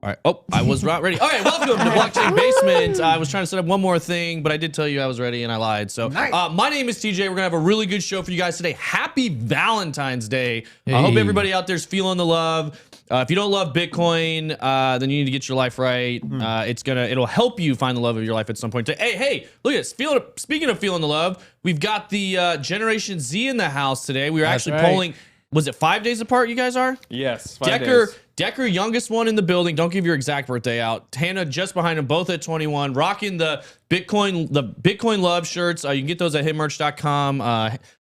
All right. Oh, I was not ready. All right. Welcome to Blockchain Basement. I was trying to set up one more thing, but I did tell you I was ready and I lied. So my name is TJ. We're going to have a really good show for you guys today. Happy Valentine's Day. Hey. I hope everybody out there's feeling the love. If you don't love Bitcoin, then you need to get your life right. It'll help you find the love of your life at some point. Hey, look at this. Speaking of feeling the love, we've got the Generation Z in the house today. We were actually polling. Was it 5 days apart you guys are? Yes, 5 days. Decker, youngest one in the building. Don't give your exact birthday out. Hannah just behind him, both at 21, rocking the Bitcoin love shirts. You can get those at hitmerch.com.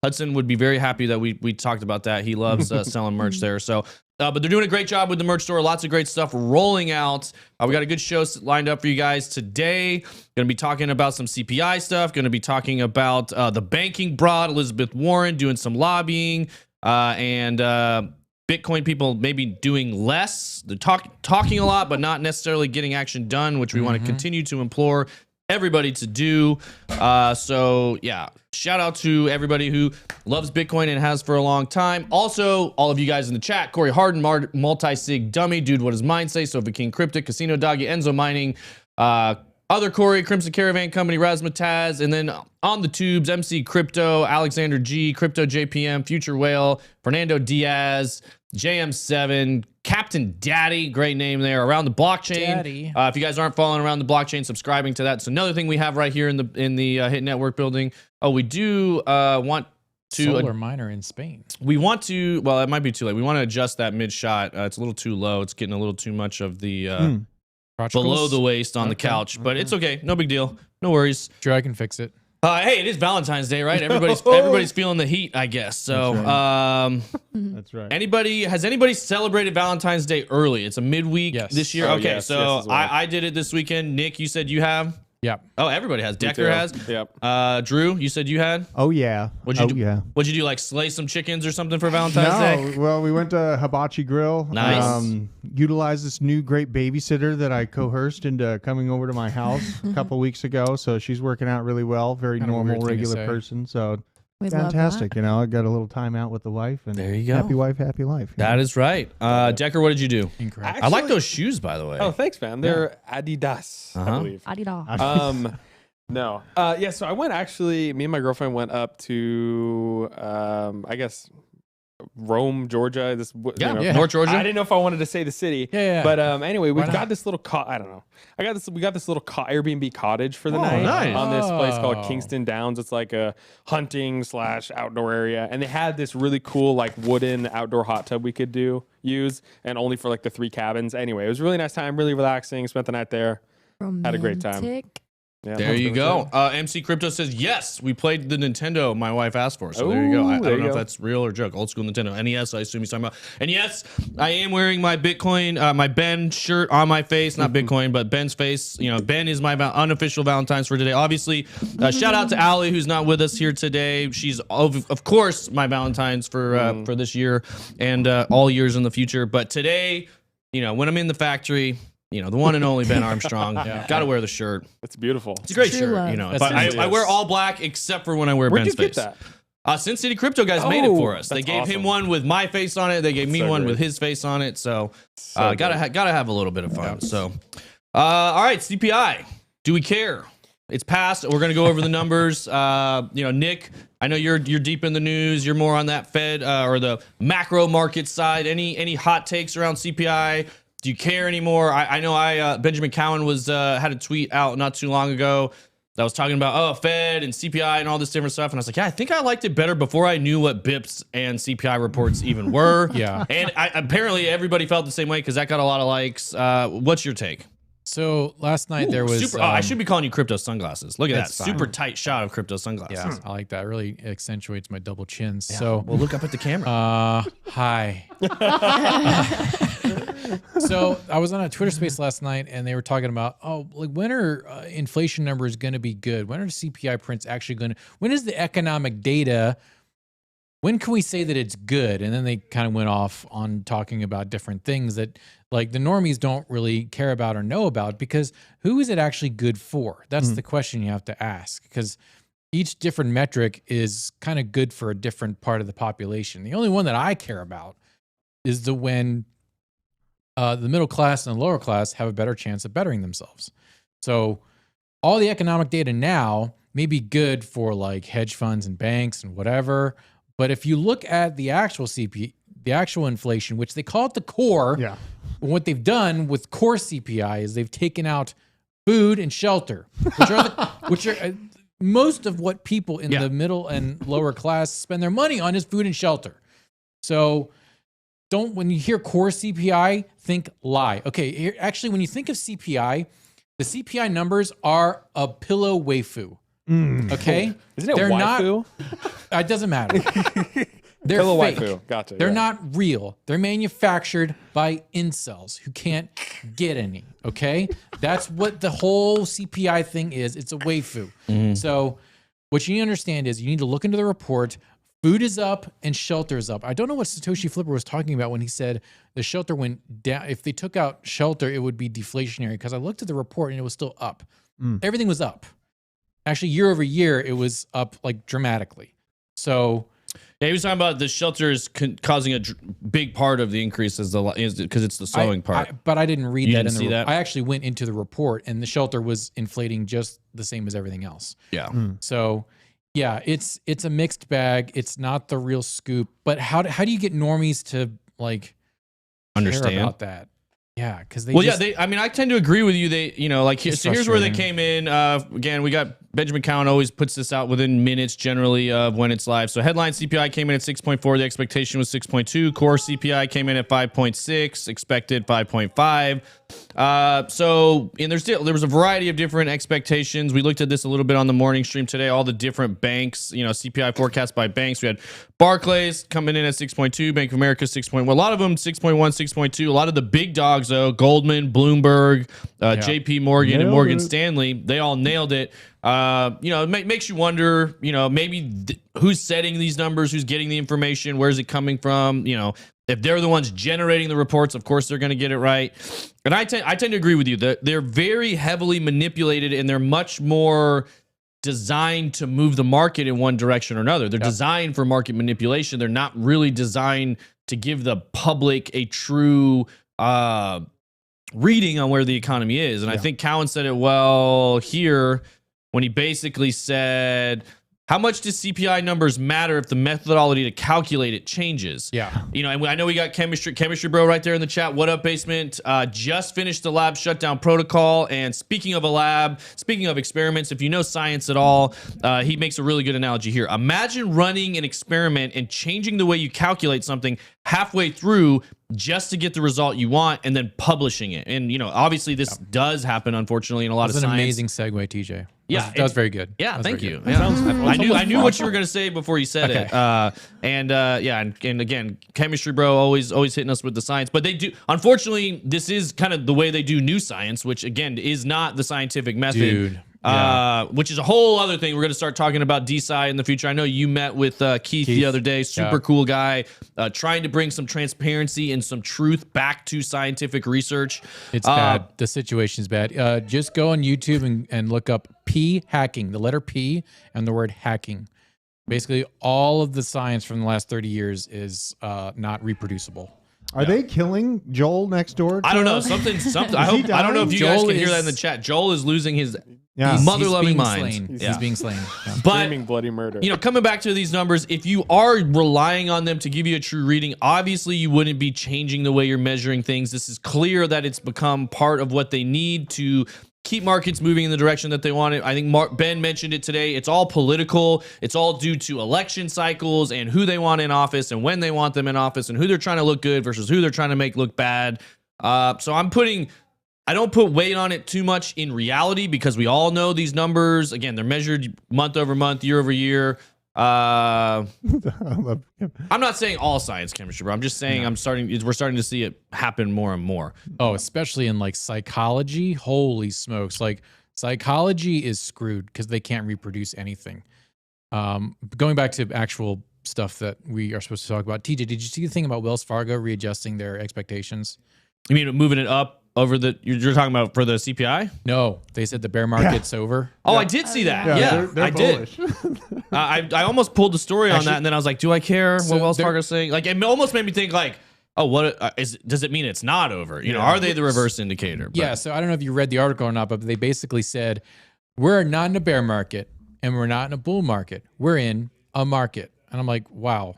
Hudson would be very happy that we talked about that. He loves selling merch there. So, but they're doing a great job with the merch store. Lots of great stuff rolling out. We got a good show lined up for you guys today. Going to be talking about some CPI stuff. Going to be talking about the banking broad, Elizabeth Warren doing some lobbying, and Bitcoin people maybe doing less. They're talking a lot, but not necessarily getting action done, which we want to continue to implore everybody to do. So yeah, shout out to everybody who loves Bitcoin and has for a long time. Also, all of you guys in the chat, Corey Harden, multi-sig dummy, dude, what does mine say? Sofa King Cryptic, Casino Doggy, Enzo Mining, other Corey, Crimson Caravan Company, Razmataz, and then on the tubes, MC Crypto, Alexander G, Crypto JPM, Future Whale, Fernando Diaz, JM7, Captain Daddy, great name there, Around the Blockchain. Daddy. If you guys aren't following Around the Blockchain, subscribing to that. It's another thing we have right here in the Hit Network building. Oh, we do want to solar miner in Spain. We want to, well, it might be too late. We want to adjust that mid shot. It's a little too low. It's getting a little too much of the below the waist on the couch, but it's okay. No big deal. No worries. Sure, I can fix it. Hey, it is Valentine's Day, right? Everybody's feeling the heat, I guess. So, That's right. Has anybody celebrated Valentine's Day early? It's a midweek this year. Oh, okay, yes, so as well. I did it this weekend. Nick, you said you have? Yep. Oh, everybody has. Decker has. Yep. Drew, you said you had? Oh yeah. What'd you do? Yeah. What'd you do? Like slay some chickens or something for Valentine's Day? No, well, we went to Hibachi Grill. Nice. Utilized this new great babysitter that I coerced into coming over to my house a couple weeks ago. So she's working out really well. Very Kind of a normal, weird thing to regular say. person. So We love fantastic. You know, I got a little time out with the wife, and There you go. happy wife, happy life. you That know? is right. Decker, what did you do? Incorrect. I like those shoes, by the way. Oh, thanks, man. They're Adidas, I believe. Adidas. No. Yeah, so I went actually, me and my girlfriend went up to, I guess, Rome, Georgia. North Georgia. I didn't know if I wanted to say the city. Yeah. But anyway, we've Why got not? this little I don't know. We got this little Airbnb cottage for the night nice. on this place called Oh. Kingston Downs. It's like a hunting / outdoor area, and they had this really cool like wooden outdoor hot tub we could use, and only for like the 3 cabins. Anyway, it was a really nice time, really relaxing. Spent the night there. Had a great time. Romantic. Yeah, There you go. MC Crypto says, yes, we played the Nintendo my wife asked for. So there you go. Ooh, I there don't you know if go. that's real or joke. Old school Nintendo. NES, I assume he's talking about. And yes, I am wearing my Bitcoin, my Ben shirt on my face. Not Bitcoin, but Ben's face. You know, Ben is my unofficial Valentine's for today. Obviously, shout out to Allie, who's not with us here today. She's, of course, my Valentine's for this year and all years in the future. But today, you know, when I'm in the factory, you know, the one and only Ben Armstrong. Got to wear the shirt. It's beautiful. It's a great True shirt, love. you know. That's But nice. I wear all black except for when I wear Where'd Ben's you get face. that? Sin City Crypto guys made it for us. They that's gave him awesome. one with my face on it. They gave me So one great. with his face on it. So, So gotta have a little bit of fun. So, all right, CPI. Do we care? It's passed. We're gonna go over the numbers. You know, Nick, I know you're deep in the news. You're more on that Fed or the macro market side. Any hot takes around CPI? Do you care anymore? I know Benjamin Cowan had a tweet out not too long ago that was talking about Fed and CPI and all this different stuff, and I was like, yeah, I think I liked it better before I knew what BIPs and CPI reports even were. Yeah. And apparently everybody felt the same way because that got a lot of likes. What's your take? So last night there was. Super, I should be calling you Crypto Sunglasses. Look at that It's fine. super tight shot of Crypto Sunglasses. Yeah, I like that. It really accentuates my double chins. So, Well, look up at the camera. hi. So I was on a Twitter space last night and they were talking about, when are inflation numbers going to be good? When are CPI prints actually going to, when is the economic data, when can we say that it's good? And then they kind of went off on talking about different things that like the normies don't really care about or know about, because who is it actually good for? That's the question you have to ask, because each different metric is kind of good for a different part of the population. The only one that I care about is the when the middle class and the lower class have a better chance of bettering themselves. So all the economic data now may be good for like hedge funds and banks and whatever. But if you look at the actual CPI, the actual inflation, which they call it the core, what they've done with core CPI is they've taken out food and shelter, which are most of what people in the middle and lower class spend their money on is food and shelter. So when you hear core CPI, think lie. Okay, actually, when you think of CPI, the CPI numbers are a pillow waifu. Okay, isn't it waifu? It doesn't matter. They're pillow fake. Waifu. Gotcha. They're not real. They're manufactured by incels who can't get any. Okay, that's what the whole CPI thing is. It's a waifu. So what you need to understand is you need to look into the report. Food is up and shelter is up. I don't know what Satoshi Flipper was talking about when he said the shelter went down. If they took out shelter, it would be deflationary, because I looked at the report and it was still up. Everything was up. Actually, year over year, it was up like dramatically. So yeah, he was talking about the shelter is causing a big part of the increase because it's the sewing part. But I didn't read You that didn't in see the that? I actually went into the report and the shelter was inflating just the same as everything else. Yeah. So yeah, it's a mixed bag. It's not the real scoop. But how do you get normies to like Understand care about that? Yeah, because they I mean, I tend to agree with you. They, here's where they came in. Again, we got Benjamin Cowan always puts this out within minutes generally of when it's live. So headline CPI came in at 6.4. The expectation was 6.2. Core CPI came in at 5.6. Expected 5.5. There was a variety of different expectations. We looked at this a little bit on the morning stream today. All the different banks, CPI forecast by banks. We had Barclays coming in at 6.2. Bank of America 6.1. A lot of them 6.1, 6.2. A lot of the big dogs though, Goldman, Bloomberg, JP Morgan, and Morgan Stanley, they all nailed it. It makes you wonder, maybe who's setting these numbers, who's getting the information, where's it coming from? If they're the ones generating the reports, of course they're going to get it right. And I tend to agree with you that they're very heavily manipulated and they're much more designed to move the market in one direction or another. They're designed for market manipulation. They're not really designed to give the public a true reading on where the economy is. And I think Cowan said it well here when he basically said, how much does CPI numbers matter if the methodology to calculate it changes? Yeah. And I know we got chemistry bro right there in the chat. What up, basement? Just finished the lab shutdown protocol. And speaking of a lab, speaking of experiments, if you know science at all, he makes a really good analogy here. Imagine running an experiment and changing the way you calculate something halfway through just to get the result you want and then publishing it. And, obviously this does happen, unfortunately, in a lot of That's science. an amazing segue, TJ. Yeah, that was very good. Yeah, thank you. Yeah. I knew what you were going to say before you said it. And again, chemistry bro always hitting us with the science. But they do, unfortunately, this is kind of the way they do new science, which again is not the scientific method. Dude. Which is a whole other thing. We're going to start talking about DeSci in the future. I know you met with Keith the other day. Super cool guy, trying to bring some transparency and some truth back to scientific research. It's bad. The situation's bad. Just go on YouTube and look up P hacking, the letter P and the word hacking. Basically, all of the science from the last 30 years is not reproducible. Are they killing Joel next door? I don't know. Something. I don't know if you guys can hear that in the chat. Joel is losing his mother-loving mind. He's being slain. Yeah. But Screaming bloody murder. Coming back to these numbers, if you are relying on them to give you a true reading, obviously you wouldn't be changing the way you're measuring things. This is clear that it's become part of what they need to keep markets moving in the direction that they want it. I think Ben mentioned it today. It's all political. It's all due to election cycles and who they want in office and when they want them in office and who they're trying to look good versus who they're trying to make look bad. So I don't put weight on it too much in reality because we all know these numbers. Again, they're measured month over month, year over year. I'm not saying all science chemistry, but I'm just saying we're starting to see it happen more and more. Oh, especially in like psychology. Holy smokes. Like psychology is screwed because they can't reproduce anything. Going back to actual stuff that we are supposed to talk about. TJ, did you see the thing about Wells Fargo readjusting their expectations? You mean moving it up over you're talking about for the CPI? No, they said the bear market's over. Oh, I did see that. Yeah, they're I bullish. did. I almost pulled the story on that, and then I was like, do I care what Wells Fargo's saying? Like, it almost made me think like, oh, what does it mean it's not over? You know, are they the reverse indicator? But, Yeah. So I don't know if you read the article or not, but they basically said we're not in a bear market and we're not in a bull market. We're in a market. And I'm like, wow.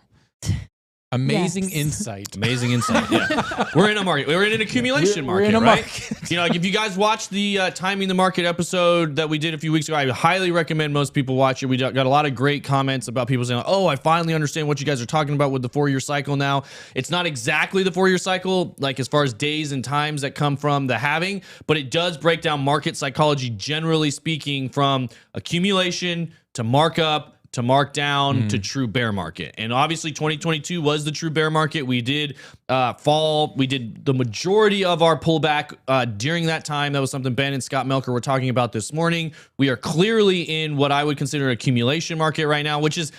Amazing insight. Amazing insight. Yeah. We're in a market. We're in an accumulation market, we're in a right? market. You know, like if you guys watched the Timing the Market episode that we did a few weeks ago, I highly recommend most people watch it. We got a lot of great comments about people saying, oh, I finally understand what you guys are talking about with the 4-year cycle now. It's not exactly the 4-year cycle, like as far as days and times that come from the halving, but it does break down market psychology, generally speaking, from accumulation to markup to mark down to true bear market. And obviously 2022 was the true bear market. We did fall. We did the majority of our pullback during that time. That was something Ben and Scott Melker were talking about this morning. We are clearly in what I would consider an accumulation market right now, which is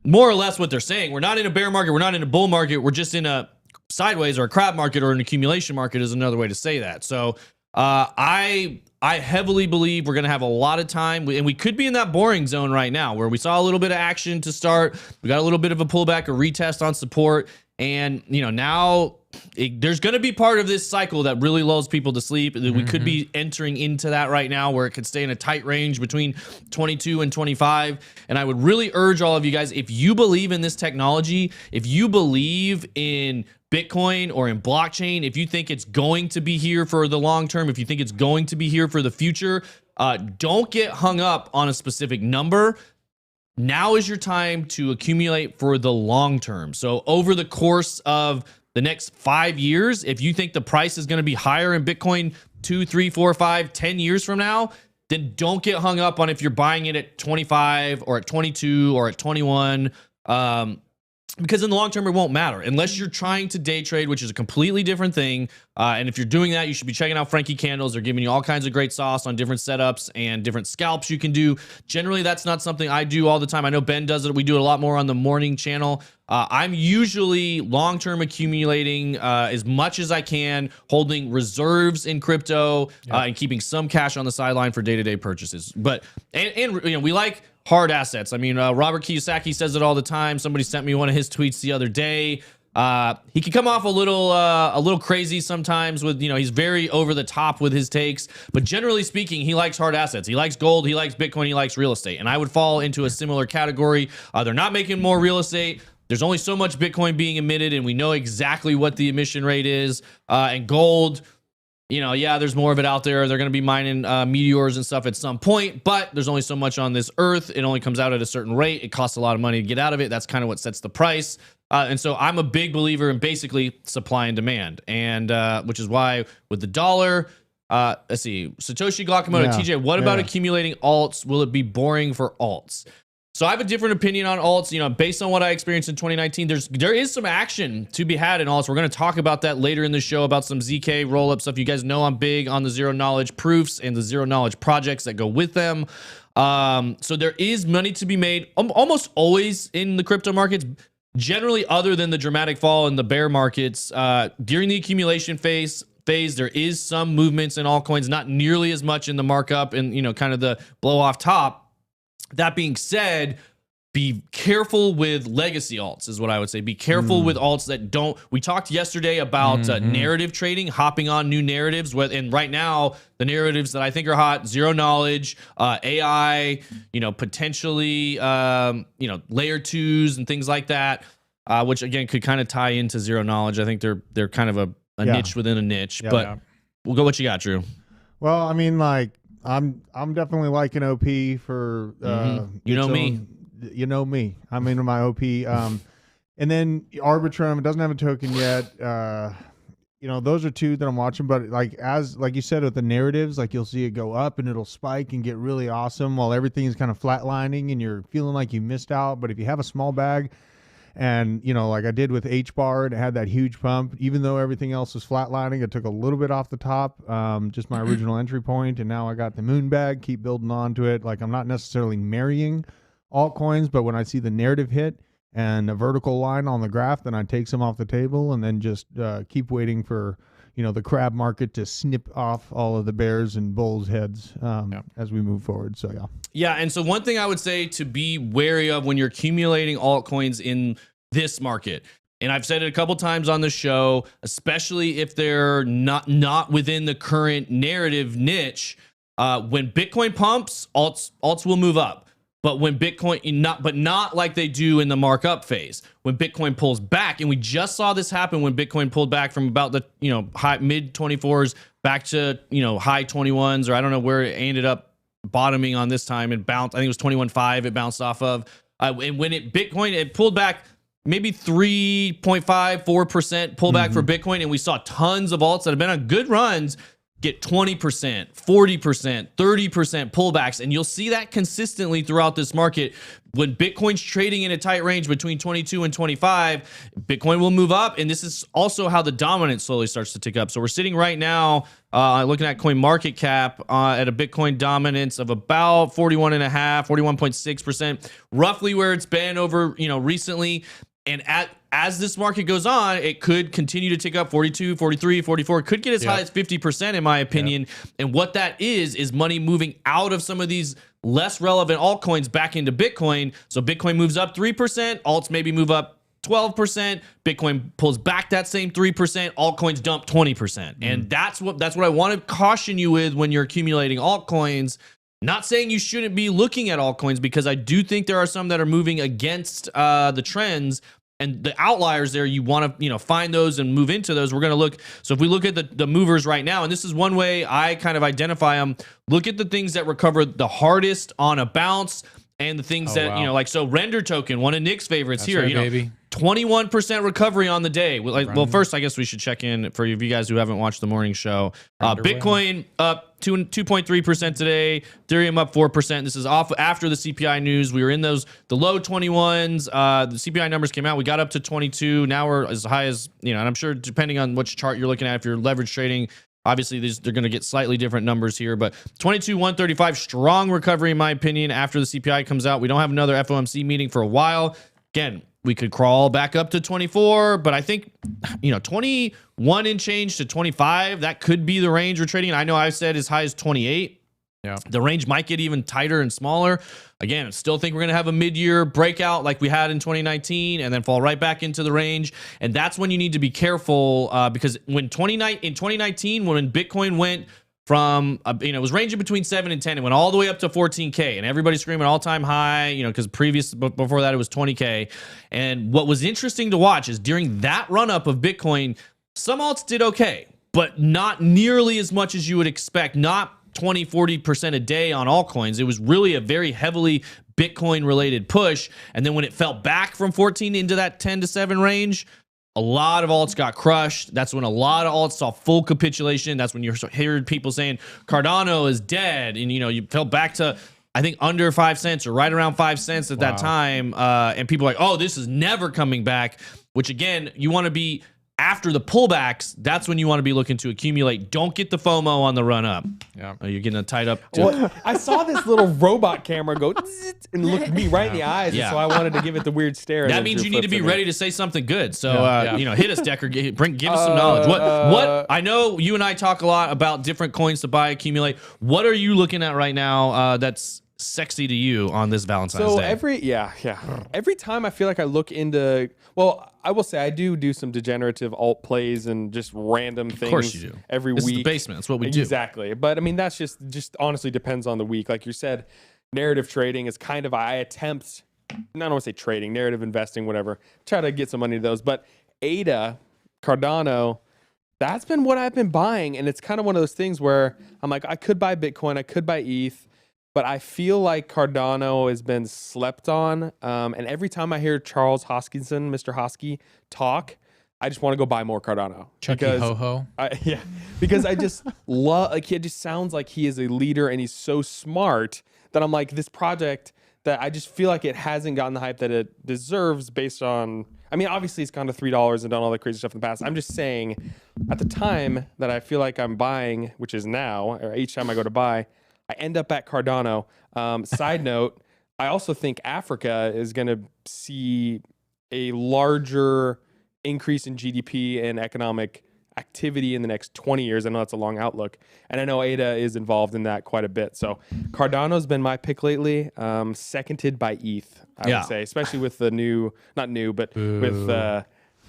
more or less what they're saying. We're not in a bear market. We're not in a bull market. We're just in a sideways or a crab market, or an accumulation market is another way to say that. So I heavily believe we're going to have a lot of time, and we could be in that boring zone right now where we saw a little bit of action to start. We got a little bit of a pullback, a retest on support. And, you know, now there's going to be part of this cycle that really lulls people to sleep. We could be entering into that right now where it could stay in a tight range between 22 and 25. And I would really urge all of you guys, if you believe in this technology, if you believe in Bitcoin or in blockchain, if you think it's going to be here for the long term, if you think it's going to be here for the future, don't get hung up on a specific number. Now is your time to accumulate for the long term. So over the course of the next 5 years, if you think the price is going to be higher in Bitcoin 2, 3, 4, 5, 10 years from now, then don't get hung up on if you're buying it at 25 or at 22 or at 21. Because in the long term, it won't matter unless you're trying to day trade, which is a completely different thing. And if you're doing that, you should be checking out Frankie Candles. They're giving you all kinds of great sauce on different setups and different scalps you can do. Generally, that's not something I do all the time. I know Ben does it. We do it a lot more on the morning channel. I'm usually long-term accumulating as much as I can, holding reserves in crypto and keeping some cash on the sideline for day-to-day purchases. But and you know, we like hard assets. I mean, Robert Kiyosaki says it all the time. Somebody sent me one of his tweets the other day. He can come off a little crazy sometimes with, you know, he's very over the top with his takes, but generally speaking, he likes hard assets. He likes gold, he likes Bitcoin, he likes real estate. And I would fall into a similar category. They're not making more real estate. There's only so much Bitcoin being emitted, and we know exactly what the emission rate is. And gold, you know, yeah, there's more of it out there. They're going to be mining meteors and stuff at some point, but there's only so much on this earth. It only comes out at a certain rate. It costs a lot of money to get out of it. That's kind of what sets the price. And so I'm a big believer in basically supply and demand, and which is why with the dollar, let's see, Satoshi Glockamoto, TJ, what about accumulating alts? Will it be boring for alts? So I have a different opinion on alts. You know, based on what I experienced in 2019, there is some action to be had in alts. We're going to talk about that later in the show, about some ZK roll-up stuff. You guys know I'm big on the zero knowledge proofs and the zero knowledge projects that go with them. So there is money to be made almost always in the crypto markets. Generally, other than the dramatic fall in the bear markets, during the accumulation phase, there is some movements in altcoins, not nearly as much in the markup and, you know, kind of the blow off top. That being said, be careful with legacy alts is what I would say. Be careful with alts that don't. We talked yesterday about narrative trading, hopping on new narratives. And right now, the narratives that I think are hot: zero knowledge, AI, you know, potentially, you know, layer twos and things like that, which again could kind of tie into zero knowledge. I think they're kind of a niche within a niche. But we'll go. What you got, Drew? Well, I mean, like, I'm definitely liking OP for you know me. You know me. I'm into my OP. And then Arbitrum, it doesn't have a token yet. You know, those are two that I'm watching. But like you said with the narratives, like you'll see it go up and it'll spike and get really awesome while everything is kind of flatlining and you're feeling like you missed out. But if you have a small bag, and, you know, like I did with H-bar, it had that huge pump. Even though everything else was flatlining, it took a little bit off the top, just my original entry point. And now I got the moon bag, keep building onto it. Like I'm not necessarily marrying altcoins, but when I see the narrative hit and a vertical line on the graph, then I take some off the table and then just keep waiting for, you know, the crab market to snip off all of the bears and bulls heads as we move forward. So, yeah. Yeah, and so one thing I would say to be wary of when you're accumulating altcoins in this market, And I've said it a couple times on the show, especially if they're not within the current narrative niche. When Bitcoin pumps, alts will move up. But when Bitcoin not like they do in the markup phase. When Bitcoin pulls back, and we just saw this happen when Bitcoin pulled back from about the high mid 24s back to high 21s, or I don't know where it ended up bottoming on this time and bounced. I think it was 21.5 it bounced off of. And when Bitcoin pulled back maybe 3.5, 4% pullback for Bitcoin, and we saw tons of alts that have been on good runs get 20%, 40%, 30% pullbacks, and you'll see that consistently throughout this market. When Bitcoin's trading in a tight range between 22 and 25, Bitcoin will move up, and this is also how the dominance slowly starts to tick up. So we're sitting right now looking at CoinMarketCap at a Bitcoin dominance of about 41.5, 41.6%, roughly where it's been over recently. And as this market goes on, it could continue to tick up 42, 43, 44. It could get as high as 50%, in my opinion. And what that is money moving out of some of these less relevant altcoins back into Bitcoin. So Bitcoin moves up 3%, alts maybe move up 12%, Bitcoin pulls back that same 3%, altcoins dump 20%. And that's what I want to caution you with when you're accumulating altcoins. Not saying you shouldn't be looking at altcoins, because I do think there are some that are moving against the trends, and the outliers there, you want to find those and move into those. We're going to look. So if we look at the movers right now, and this is one way I kind of identify them, look at the things that recover the hardest on a bounce, and the things like, so Render Token, one of Nick's favorites. That's here, right, baby. 21% recovery on the day. Well, first, I guess we should check in for you guys who haven't watched the morning show. Bitcoin up 2.3% today. Ethereum up 4%. This is off after the CPI news. We were in the low 21s. The CPI numbers came out. We got up to 22. Now we're as high as, and I'm sure depending on which chart you're looking at, if you're leverage trading, obviously they're going to get slightly different numbers here, but 22,135, strong recovery in my opinion after the CPI comes out. We don't have another FOMC meeting for a while. Again, we could crawl back up to 24, but I think 21 and change to 25, that could be the range we're trading. I know I said as high as 28. Yeah, the range might get even tighter and smaller. Again, I still think we're going to have a mid-year breakout like we had in 2019 and then fall right back into the range. And that's when you need to be careful because in 2019, when Bitcoin went from, it was ranging between 7 and 10, it went all the way up to 14K, and everybody's screaming all-time high, because before that it was 20K. And what was interesting to watch is during that run-up of Bitcoin, some alts did okay, but not nearly as much as you would expect. Not 20, 40% a day on altcoins. It was really a very heavily Bitcoin related push. And then when it fell back from 14 into that 10 to 7 range, a lot of alts got crushed. That's when a lot of alts saw full capitulation. That's when you heard people saying Cardano is dead. And, you fell back to, I think, under 5 cents or right around 5 cents at that time. And people are like, oh, this is never coming back, which again, you want to be after the pullbacks. That's when you want to be looking to accumulate. Don't get the FOMO on the run up. Yeah, you're getting tied up. Well, I saw this little robot camera go and look me right in the eyes, and so I wanted to give it the weird stare. That means you need to be ready to say something good. So hit us, Decker. Give us some knowledge. What I know, you and I talk a lot about different coins to buy, accumulate. What are you looking at right now that's sexy to you on this Valentine's Day? Every time I feel like I look into, I will say I do some degenerative alt plays and just random things. Of course you do. Every week. This is the basement. That's what we do. Exactly. But I mean, that's just honestly depends on the week. Like you said, narrative trading is kind of, I attempt, I don't want to say trading, narrative investing, whatever. Try to get some money to those. But ADA, Cardano, that's been what I've been buying. And it's kind of one of those things where I'm like, I could buy Bitcoin, I could buy ETH, but I feel like Cardano has been slept on. And every time I hear Charles Hoskinson, Mr. Hosky, talk, I just want to go buy more Cardano. Chucky Ho-Ho. Because I just love, like, he just sounds like he is a leader and he's so smart that I'm like, this project that I just feel like it hasn't gotten the hype that it deserves based on, I mean, obviously it's gone to $3 and done all that crazy stuff in the past. I'm just saying at the time that I feel like I'm buying, which is now, or each time I go to buy, I end up at Cardano. Side note, I also think Africa is going to see a larger increase in GDP and economic activity in the next 20 years. I know that's a long outlook. And I know ADA is involved in that quite a bit. So Cardano's been my pick lately, seconded by ETH, I would say, especially with the new, not new, but with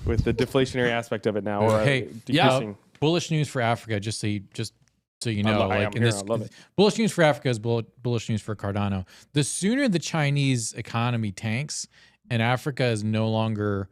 with the deflationary aspect of it now. Or Hey, decreasing. bullish news for Africa. Just so you know, I like in am this, here, I love it. bullish news for Africa is bullish news for Cardano. The sooner the Chinese economy tanks and Africa is no longer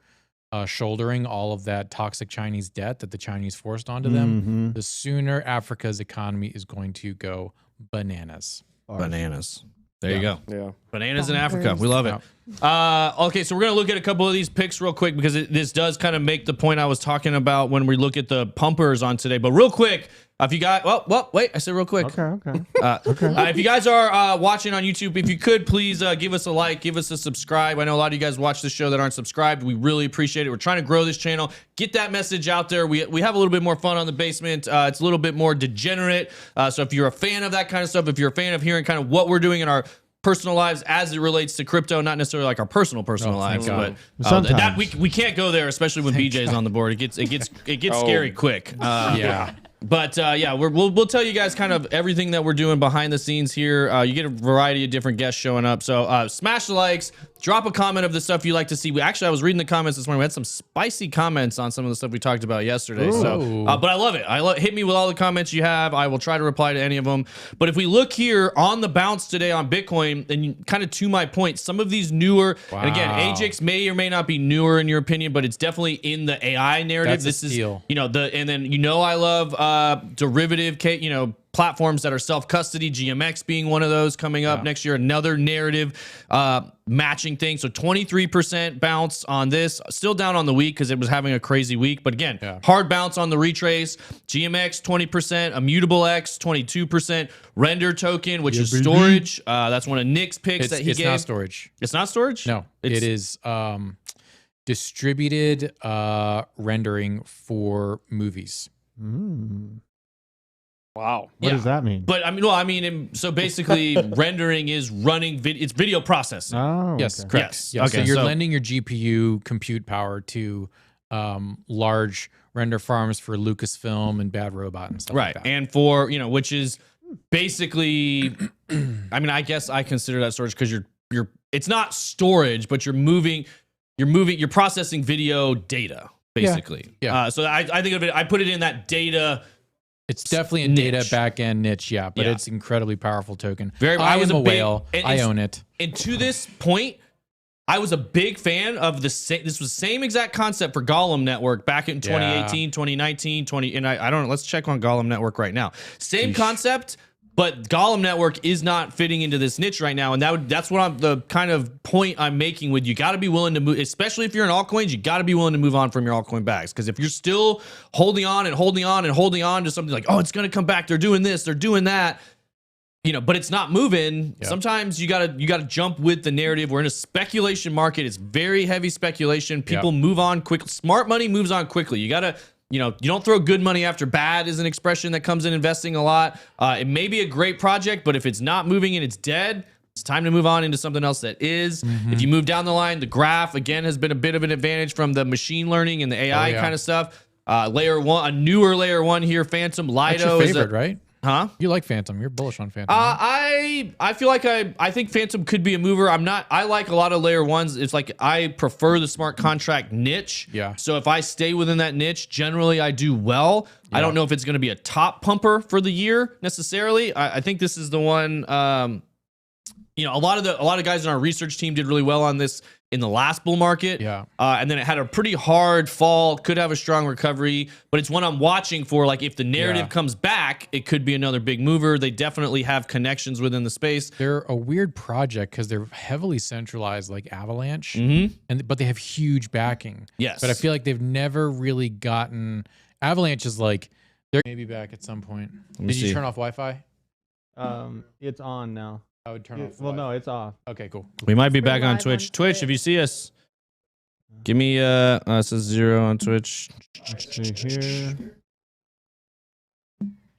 shouldering all of that toxic Chinese debt that the Chinese forced onto them, the sooner Africa's economy is going to go bananas. Bananas. There you go. Yeah. Bananas in Africa. We love it. Okay, so we're going to look at a couple of these picks real quick because this does kind of make the point I was talking about when we look at the pumpers on today. But real quick, if you guys, wait, I said real quick. Okay. If you guys are watching on YouTube, if you could please give us a like, give us a subscribe. I know a lot of you guys watch this show that aren't subscribed. We really appreciate it. We're trying to grow this channel, get that message out there. We have a little bit more fun on the basement. It's a little bit more degenerate. So if you're a fan of that kind of stuff, if you're a fan of hearing kind of what we're doing in our personal lives as it relates to crypto, not necessarily like our personal lives, but that we can't go there, especially when BJ's on the board. It gets scary quick. But we'll tell you guys kind of everything that we're doing behind the scenes here. You get a variety of different guests showing up. So smash the likes, drop a comment of the stuff you like to see. I was reading the comments this morning. We had some spicy comments on some of the stuff we talked about yesterday. Ooh. So, but I love it. Hit me with all the comments you have. I will try to reply to any of them. But if we look here on the bounce today on Bitcoin, and kind of to my point, some of these newer, and again, AJIX may or may not be newer in your opinion, but it's definitely in the AI narrative. That's a steal. And then I love derivative, platforms that are self-custody, GMX being one of those coming up next year, another narrative matching thing. So 23% bounce on this, still down on the week because it was having a crazy week. But again, hard bounce on the retrace. GMX 20%, Immutable X 22%, Render token, which is storage. That's one of Nick's picks that he gave. It's not storage. It's not storage? No, it is distributed rendering for movies. Wow. What does that mean? But so basically rendering is running it's video processing. Oh, yes, okay. correct. Yes. Yeah, Okay, so you're so- lending your GPU compute power to large render farms for Lucasfilm and Bad Robot and stuff like that. And for, which is basically, I guess I consider that storage because you're it's not storage, but you're processing video data, basically. Yeah. So I think of it, I put it in that data. It's definitely a niche. data backend niche, but it's incredibly powerful token. I was am a a big- whale. and I it's- own it. And to this point, I was a big fan of this was the same exact concept for Gollum Network back in 2018, 2019, and I don't know, let's check on Gollum Network right now. Same concept, but Gollum Network is not fitting into this niche right now, and that's what the kind of point I'm making with you got to be willing to move, especially if you're in altcoins, you got to be willing to move on from your altcoin bags, because if you're still holding on and holding on and holding on to something like, oh, it's going to come back, they're doing this, they're doing that, but it's not moving. Sometimes you gotta jump with the narrative. We're in a speculation market. It's very heavy speculation. People move on quick. Smart money moves on quickly. You gotta, you don't throw good money after bad is an expression that comes in investing a lot. It may be a great project, but if it's not moving and it's dead, it's time to move on into something else that is. If you move down the line, the graph again has been a bit of an advantage from the machine learning and the AI kind of stuff. Layer one, a newer layer one here, Phantom Lido. That's your favorite, right? Huh? You like Phantom. You're bullish on Phantom. Right? I feel like I think Phantom could be a mover. I like a lot of layer ones. It's like I prefer the smart contract niche. Yeah. So if I stay within that niche, generally I do well. I don't know if it's going to be a top pumper for the year necessarily. I think this is the one. A lot of guys in our research team did really well on this in the last bull market. And then it had a pretty hard fall, could have a strong recovery, but it's one I'm watching for. Like if the narrative comes back, it could be another big mover. They definitely have connections within the space. They're a weird project because they're heavily centralized, like Avalanche, but they have huge backing. Yes. But I feel like they've never really gotten. Avalanche is like they're maybe back at some point. Did you turn off Wi-Fi? It's on now. I would turn off. Well, no, it's off. Okay, cool. We might be back on live Twitch. on Twitch, if you see us, give me it says 0 on Twitch. See here.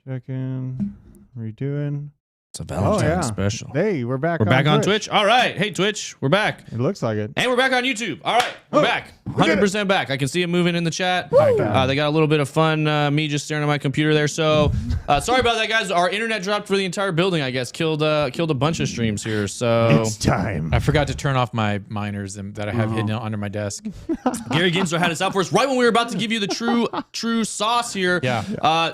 Checking. Redoing. It's a Valentine yeah. special. Hey, we're back. We're back on Twitch. All right. Hey, Twitch, we're back. It looks like it. And we're back on YouTube. All right, we're back. 100% back. I can see it moving in the chat. They got a little bit of fun. Me just staring at my computer there. So sorry about that, guys. Our internet dropped for the entire building. I guess killed a bunch of streams here. So It's time. I forgot to turn off my miners that I have hidden under my desk. Gary Ginsler had us out for us right when we were about to give you the true sauce here. Yeah.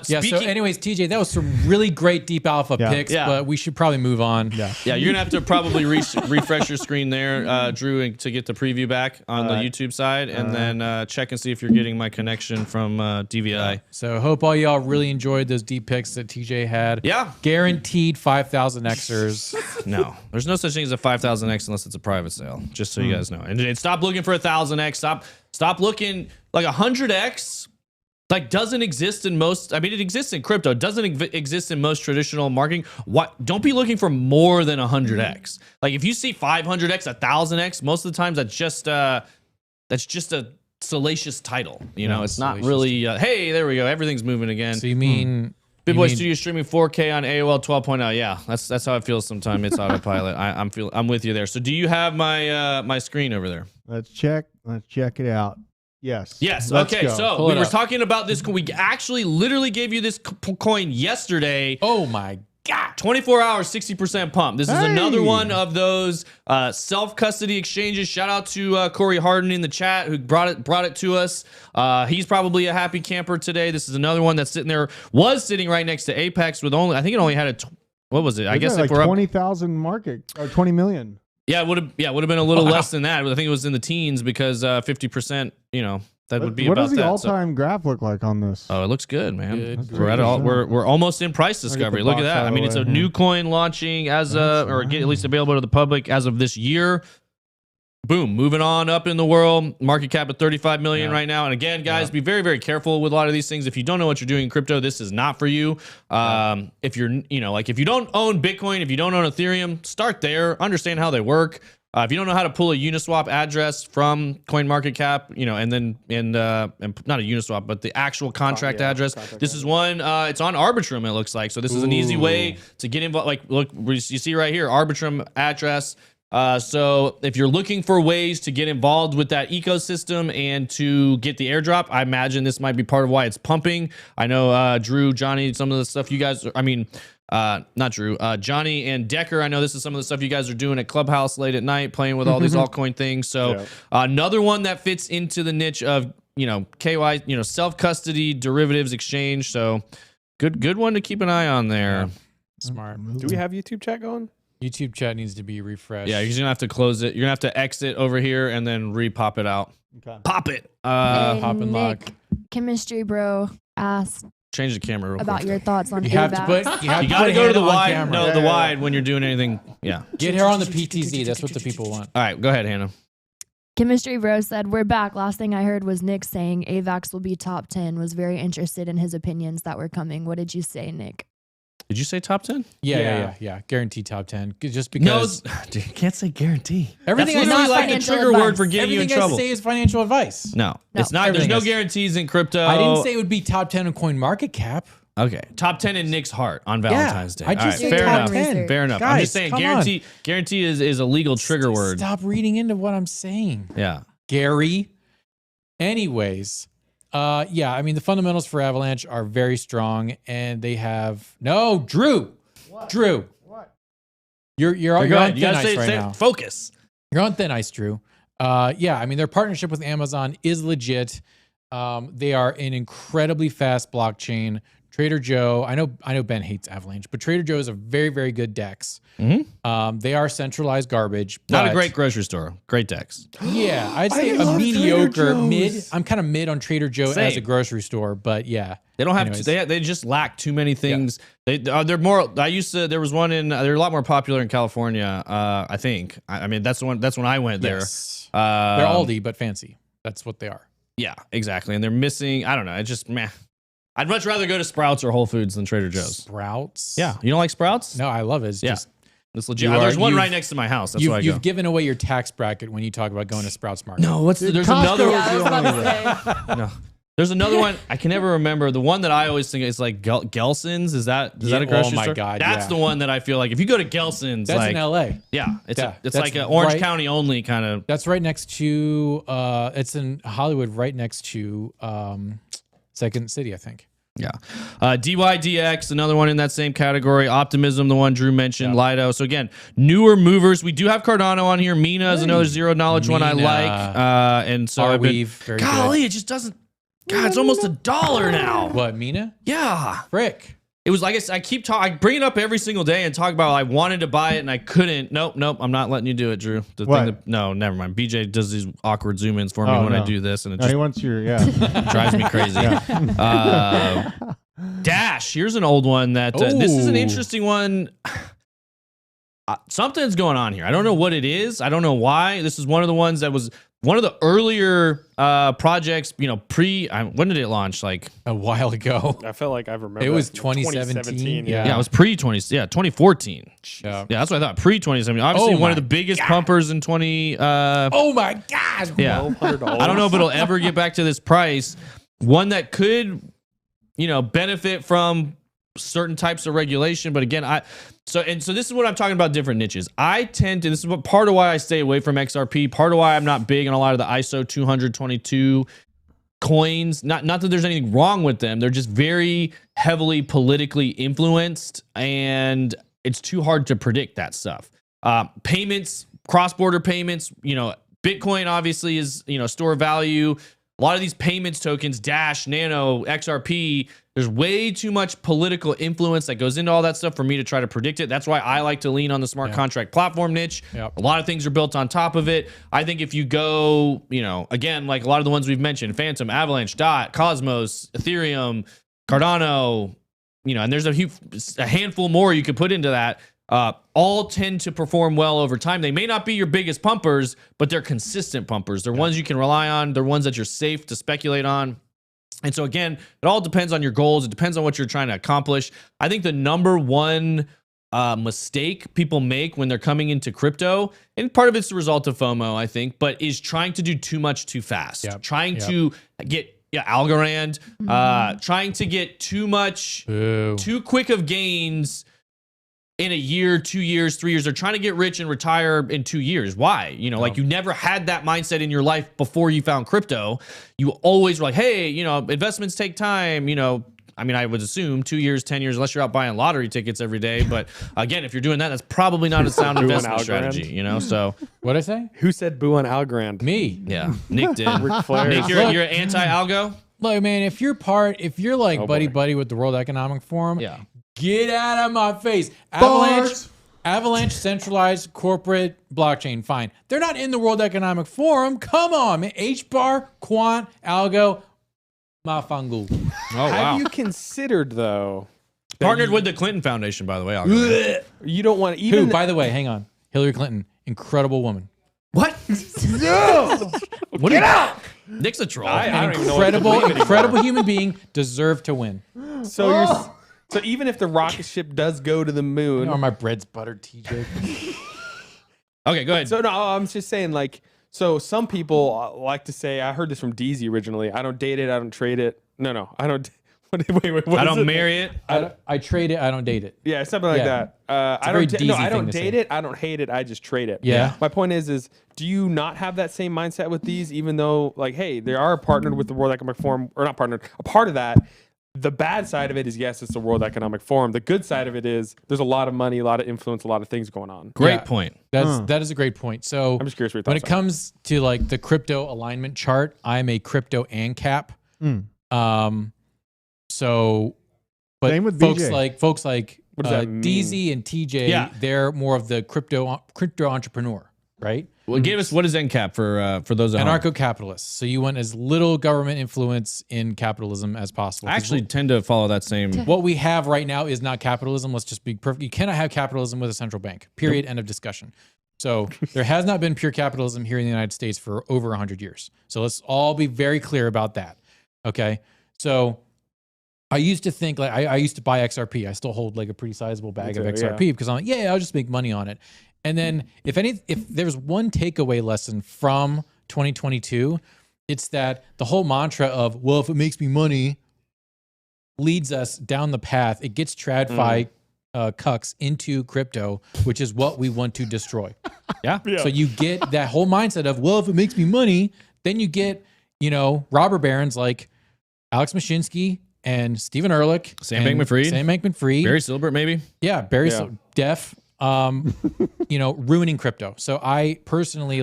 So Speaking, anyways, TJ, that was some really great deep alpha picks, Yeah. but we should probably move on. Yeah. yeah, you're gonna have to probably refresh your screen there, Drew, to get the preview back on the YouTube side, and then check and see if you're getting my connection from DVI. So hope all y'all really enjoyed those deep picks that TJ had. Yeah. Guaranteed 5,000 Xers. No, there's no such thing as a 5,000x unless it's a private sale. Just so you guys know, and stop looking for 1,000x. Stop looking like 100x. Like doesn't exist in most. I mean, it exists in crypto. It doesn't exist in most traditional marketing. What? Don't be looking for more than 100x. Like if you see 500x, 1,000x, most of the times that's just a salacious title. You know, it's not really. Hey, there we go. Everything's moving again. So you mean Big Boy Studio streaming 4K on AOL 12.0. Yeah, that's how it feels sometimes. It's autopilot. I'm with you there. So do you have my screen over there? Let's check it out. Yes. Yes. Let's Okay. go. So Pull we it were up. talking about this. We actually literally gave you this coin yesterday. Oh my God, 24 hours, 60% pump. This is another Hey. one of those self-custody exchanges. Shout out to Corey Harden in the chat who brought it to us. He's probably a happy camper today. This is another one that's was sitting right next to Apex with I think it only had what was it? I guess like if we're up, 20,000 market or 20 million. yeah, it would have been a little less than that. I think it was in the teens because 50%, that would be What about does the that. all-time graph look like on this? Oh, it looks good, man. Good We're at we're almost in price discovery. the Look at box that. out I of mean, the it's a way. new coin launching at least available to the public as of this year. Boom, moving on up in the world. Market cap at 35 million right now. And again, guys, be very, very careful with a lot of these things. If you don't know what you're doing in crypto, this is not for you. If you're, if you don't own Bitcoin, if you don't own Ethereum, start there. Understand how they work. If you don't know how to pull a Uniswap address from CoinMarketCap, and not a Uniswap, but the actual contract address. This is one. It's on Arbitrum. It looks like. So this is an easy way to get involved. Like, look, you see right here, Arbitrum address. So if you're looking for ways to get involved with that ecosystem and to get the airdrop, I imagine this might be part of why it's pumping. I know Drew, Johnny, some of the stuff you guys. Not Drew, Johnny and Decker. I know this is some of the stuff you guys are doing at Clubhouse late at night, playing with all these altcoin things. So another one that fits into the niche of KY, self custody derivatives exchange. So good one to keep an eye on there. Smart. Do we have YouTube chat going? YouTube chat needs to be refreshed. Yeah, you're gonna have to close it. You're gonna have to exit over here and then re-pop it out. Okay. Pop it. Pop and lock. Chemistry bro asked Change the camera real about quick. your thoughts on You have to AVAX. put. You You gotta go to the wide. Camera. No, the wide when you're doing anything. Yeah. Get her on the PTZ. That's what the people want. All right, go ahead, Hannah. Chemistry bro said, we're back. Last thing I heard was Nick saying AVAX will be top 10. Was very interested in his opinions that were coming. What did you say, Nick? Did you say top 10? Yeah. Guaranteed top 10. Just because No, dude, you can't say guarantee. everything That's I literally Not like the financial trigger word for advice. getting you in everything I trouble. say is financial advice. No, it's not. There's everything no is- guarantees in crypto. I didn't say it would be top 10 in CoinMarketCap. Okay, top 10 in Nick's heart on Valentine's Day. I just All said right, fair top enough. 10. Fair enough. I'm Guys, just saying come guarantee is a legal trigger word. Stop reading into what I'm saying, Yeah. Gary. Anyways, I mean the fundamentals for Avalanche are very strong, and they have Drew. Drew. What? You're Go on ahead. thin You gotta ice right say now. focus. You're on thin ice, Drew. I mean, their partnership with Amazon is legit. They are an incredibly fast blockchain. Trader Joe, I know Ben hates Avalanche, but Trader Joe is a very, very good DEX. They are centralized garbage. Not a but- great grocery store. Great decks. Yeah, I'd say a love mediocre Trader mid. Joe's. I'm kind of mid on Trader Joe as a Same. grocery store, but yeah. They don't have. Anyways. They just lack too many things. They're more. There was one in. They're a lot more popular in California. I think. I mean, that's the one. That's when I went there. Yes. They're Aldi, but fancy. That's what they are. Yeah, exactly. And they're missing. I don't know. It's just meh. I'd much rather go to Sprouts or Whole Foods than Trader Joe's. Sprouts? Yeah, you don't like Sprouts? No, I love it. It's Yeah. just It's legit. You There's are- one you've- right next to my house. That's why I go. you've given away your tax bracket when you talk about going to Sprouts Market. No, there's Costco another. was the only way. No, There's another one I can never remember. The one that I always think is like Gelson's. Is that a grocery store? Oh my God, that's the one that I feel like if you go to Gelson's, That's like, in L.A. yeah, it's that's like an Orange right- County only kind of. That's right next to. It's in Hollywood, right next to Second City, I think. Yeah. DYDX, another one in that same category. Optimism, the one Drew mentioned. Lido. So again, newer movers. We do have Cardano on here. Mina is another zero knowledge one I Mina. like. And so I've been, Arweave, very golly, good. it just doesn't. God, it's almost $1 now. What, Mina? Yeah. Frick. It was like I keep talking. I bring it up every single day and talk about I wanted to buy it and I couldn't. Nope. I'm not letting you do it, Drew. The What? thing that, no, never mind. BJ does these awkward zoom ins for me Oh, when no. I do this, and it No, he just wants your drives me crazy. Dash. Here's an old one that this is an Ooh. interesting one. Something's going on here. I don't know what it is. I don't know why. This is one of the ones that was one of the earlier projects. You know, when did it launch? Like A while ago. I felt like I remember. It was that. 2017, Yeah. yeah, it was pre 2014. Yeah. Yeah, that's what I thought. Pre 2017. Obviously, Oh one of my the biggest pumpers in 20. Oh my God. Yeah. $1,200. I don't know if it'll ever get back to this price. One that could, benefit from certain types of regulation. But again, so this is what I'm talking about, different niches. This is what part of why I stay away from XRP, part of why I'm not big on a lot of the ISO 222 coins. Not that there's anything wrong with them. They're just very heavily politically influenced and it's too hard to predict that stuff. Payments, cross-border payments, Bitcoin obviously is, store of value. A lot of these payments tokens, Dash, Nano, XRP, there's way too much political influence that goes into all that stuff for me to try to predict it. That's why I like to lean on the smart contract platform niche. Yep. A lot of things are built on top of it. I think if you go, again, like a lot of the ones we've mentioned, Phantom, Avalanche, Dot, Cosmos, Ethereum, Cardano, and there's a handful more you could put into that. All tend to perform well over time. They may not be your biggest pumpers, but they're consistent pumpers. They're ones you can rely on. They're ones that you're safe to speculate on. And so again, it all depends on your goals. It depends on what you're trying to accomplish. I think the number one mistake people make when they're coming into crypto, and part of it's the result of FOMO, I think, but is trying to do too much too fast. Trying to get Algorand, trying to get too much, too quick of gains in a year, 2 years, 3 years. They're trying to get rich and retire in 2 years. Why? Like you never had that mindset in your life before you found crypto. You always were like, hey, investments take time. I would assume 2 years, 10 years, unless you're out buying lottery tickets every day. But again, if you're doing that, that's probably not a sound investment strategy, So What'd I say? Who said boo on Algorand? Me. yeah, Nick did. Ric Flair. Nick, you're anti-algo? Look, man, if you're like buddy with the World Economic Forum, Yeah. get out of my face. Bart. Avalanche centralized corporate blockchain. Fine. They're not in the World Economic Forum. Come on, man. HBAR, Quant, Algo, Mafangu. Oh, wow. Have you considered though? that Partnered you- with the Clinton Foundation, by the way. Algo. You don't want Who, even. by the way, hang on. Hillary Clinton, incredible woman. What? Get out! Nick's a troll. I don't even know what to believe anymore. Incredible human being, deserved to win. So even if the rocket ship does go to the moon, Or my bread's buttered, TJ. Okay, go ahead. so no, I'm just saying like. So some people like to say, I heard this from DZ originally. I don't date it. I don't trade it. No, I don't. Wait. What I is don't it? marry it. I trade it, I don't date it. Yeah, something like Yeah. that. a I very don't. DZ I thing don't to date say. it. I don't hate it. I just trade it. Yeah. My point is, do you not have that same mindset with these? Even though, like, hey, they are partnered with the World Economic Forum, or not partnered. A part of that. The bad side of it is, yes, it's the World Economic Forum. The good side of it is there's a lot of money, a lot of influence, a lot of things going on. Great Yeah. point. That is a great point. So I'm just curious what your when it thoughts are. comes to like the crypto alignment chart, I'm a crypto ANCAP. So, but Same with folks BJ. like What does that mean? DZ and TJ, Yeah. they're more of the crypto entrepreneur, right? Well, give us what is NCAP for those at home? Anarcho-capitalists. So you want as little government influence in capitalism as possible. I 'Cause actually tend to follow that same. what we have right now is not capitalism. Let's just be perfect. You cannot have capitalism with a central bank. Period. End of discussion. So there has not been pure capitalism here in the United States for over 100 years. So let's all be very clear about that. Okay. So I used to think like I used to buy XRP. I still hold like a pretty sizable bag of Me too, XRP because I'm like, yeah, I'll just make money on it. And then if there's one takeaway lesson from 2022, it's that the whole mantra of, well, if it makes me money, leads us down the path. It gets TradFi cucks into crypto, which is what we want to destroy. Yeah. So you get that whole mindset of, well, if it makes me money, then you get, robber barons like Alex Mashinsky and Stephen Ehrlich, Sam Bankman-Fried, Barry Silbert, maybe. Yeah, Barry Def, ruining crypto. So I personally,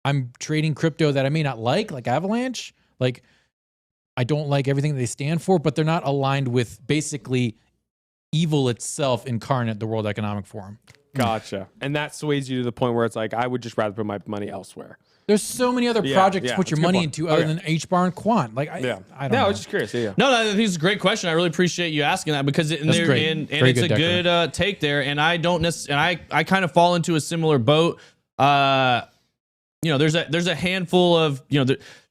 I'm trading crypto that I may not like Avalanche. Like, I don't like everything they stand for, but they're not aligned with basically evil itself incarnate, the World Economic Forum. Gotcha. And that sways you to the point where it's like, I would just rather put my money elsewhere. There's so many other projects to put your money into other than HBAR and Quant. Like, I don't know. I was just curious. Yeah. No, I think it's a great question. I really appreciate you asking that because it's a good take there. And I don't necessarily, I kind of fall into a similar boat. There's a handful of,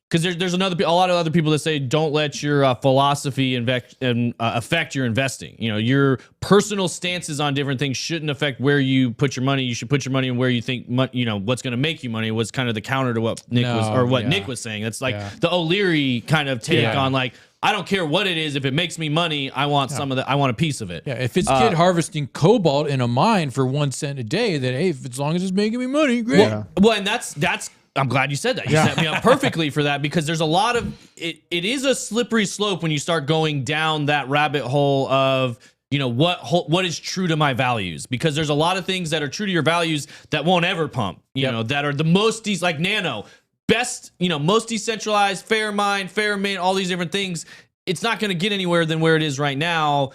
because there's a lot of other people that say don't let your philosophy affect your investing. Your personal stances on different things shouldn't affect where you put your money. You should put your money in where you think what's going to make you money. Was kind of the counter to what Nick was saying. That's like the O'Leary kind of take on like, I don't care what it is. If it makes me money, I want some of that. I want a piece of it. Yeah, if it's kid harvesting cobalt in a mine for 1 cent a day, then hey, as long as it's making me money, great. Well, and that's. I'm glad you said that. You set me up perfectly for that because there's a lot of it. It is a slippery slope when you start going down that rabbit hole of what is true to my values, because there's a lot of things that are true to your values that won't ever pump. That are the most like Nano, best, most decentralized, fair mind, all these different things. It's not going to get anywhere than where it is right now.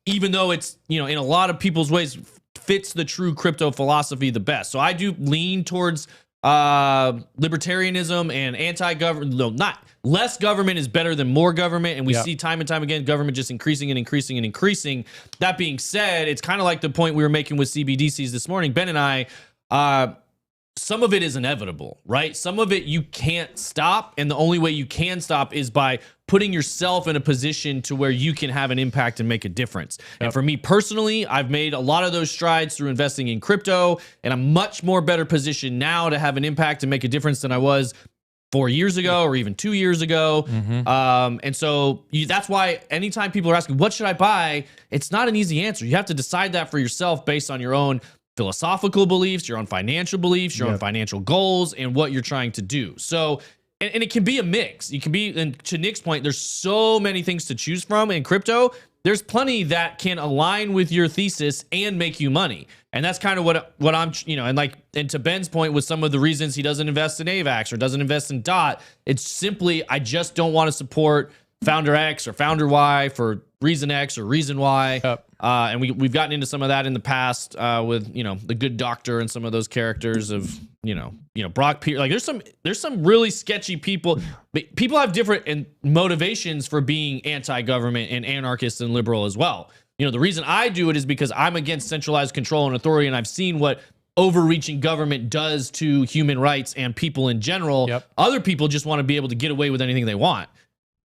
Even though it's in a lot of people's ways fits the true crypto philosophy the best. So I do lean towards libertarianism and anti-government. No, not less government is better than more government, and we see time and time again government just increasing and increasing and increasing. That being said, it's kind of like the point we were making with CBDCs this morning, Ben and I. Some of it is inevitable, right? Some of it you can't stop, and the only way you can stop is by putting yourself in a position to where you can have an impact and make a difference. And for me personally, I've made a lot of those strides through investing in crypto, and I'm much more better positioned now to have an impact and make a difference than I was 4 years ago or even 2 years ago. And so that's why anytime people are asking, what should I buy? It's not an easy answer. You have to decide that for yourself based on your own philosophical beliefs, your own financial beliefs, your own financial goals, and what you're trying to do. So, and it can be a mix. You can be, and to Nick's point, there's so many things to choose from in crypto. There's plenty that can align with your thesis and make you money. And that's kind of what I'm, and to Ben's point with some of the reasons he doesn't invest in AVAX or doesn't invest in DOT, it's simply, I just don't want to support Founder X or Founder Y for reason X or reason Y. And we've gotten into some of that in the past with the Good Doctor and some of those characters of Brock Pierce. Like there's some really sketchy people. People have different motivations for being anti-government and anarchist and liberal as well. The reason I do it is because I'm against centralized control and authority, and I've seen what overreaching government does to human rights and people in general. Other people just want to be able to get away with anything they want.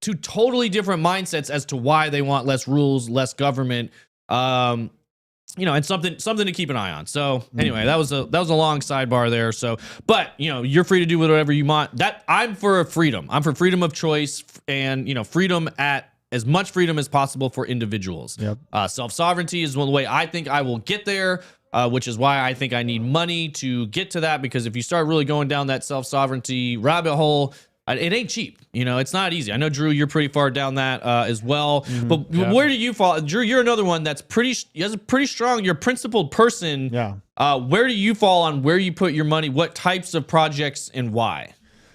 Two totally different mindsets as to why they want less rules, less government. And something to keep an eye on. So anyway, that was a long sidebar there. So, but you're free to do whatever you want. That I'm for freedom. I'm for freedom of choice and freedom at as much freedom as possible for individuals. Self-sovereignty is one way I think I will get there. Which is why I think I need money to get to that, because if you start really going down that self-sovereignty rabbit hole, it ain't cheap. It's not easy. I know, Drew, you're pretty far down that as well. But where do you fall? Drew, you're another one that's pretty strong. You're a principled person. Where do you fall on where you put your money? What types of projects and why?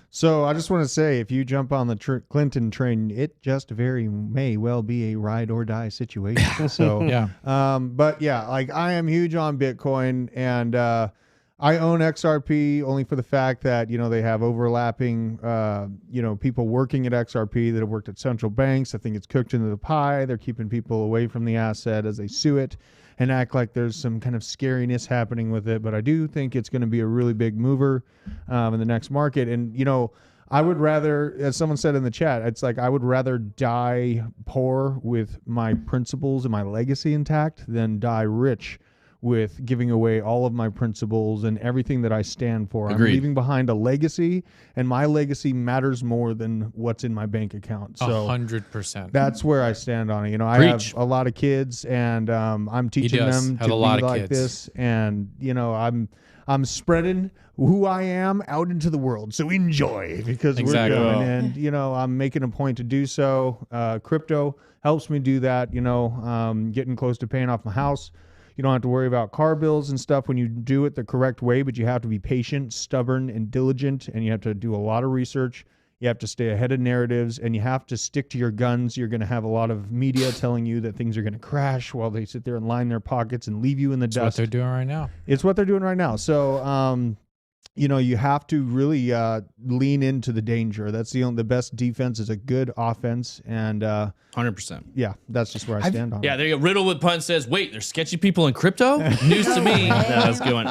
So I just want to say, if you jump on the Clinton train, it just may well be a ride or die situation. So, but yeah, like I am huge on Bitcoin, and I own XRP only for the fact that, they have overlapping, people working at XRP that have worked at central banks. I think it's cooked into the pie. They're keeping people away from the asset as they sue it and act like there's some kind of scariness happening with it. But I do think it's going to be a really big mover in the next market. And, I would rather, as someone said in the chat, it's like I would rather die poor with my principles and my legacy intact than die rich with giving away all of my principles and everything that I stand for. Agreed. I'm leaving behind a legacy, and my legacy matters more than what's in my bank account. So 100%. that's where I stand on it. You know, I Preach. have a lot of kids, and I'm teaching does them have to a lot be of like kids. this, and you know, I'm spreading who I am out into the world. So enjoy, because Exactly. we're going, and you know, I'm making a point to do so. Crypto helps me do that. You know, getting close to paying off my house. You don't have to worry about car bills and stuff when you do it the correct way, but you have to be patient, stubborn, and diligent, and you have to do a lot of research. You have to stay ahead of narratives, and you have to stick to your guns. You're going to have a lot of media telling you that things are going to crash while they sit there and line their pockets and leave you in the That's what dust. they're doing right now. It's what they're doing right now. So, you know, you have to really lean into the danger. That's the best defense is a good offense, and 100%. yeah, that's just where I stand on. Yeah, it. there you go. Riddle with pun says, wait, there's sketchy people in crypto? News to me. No, that's a good one.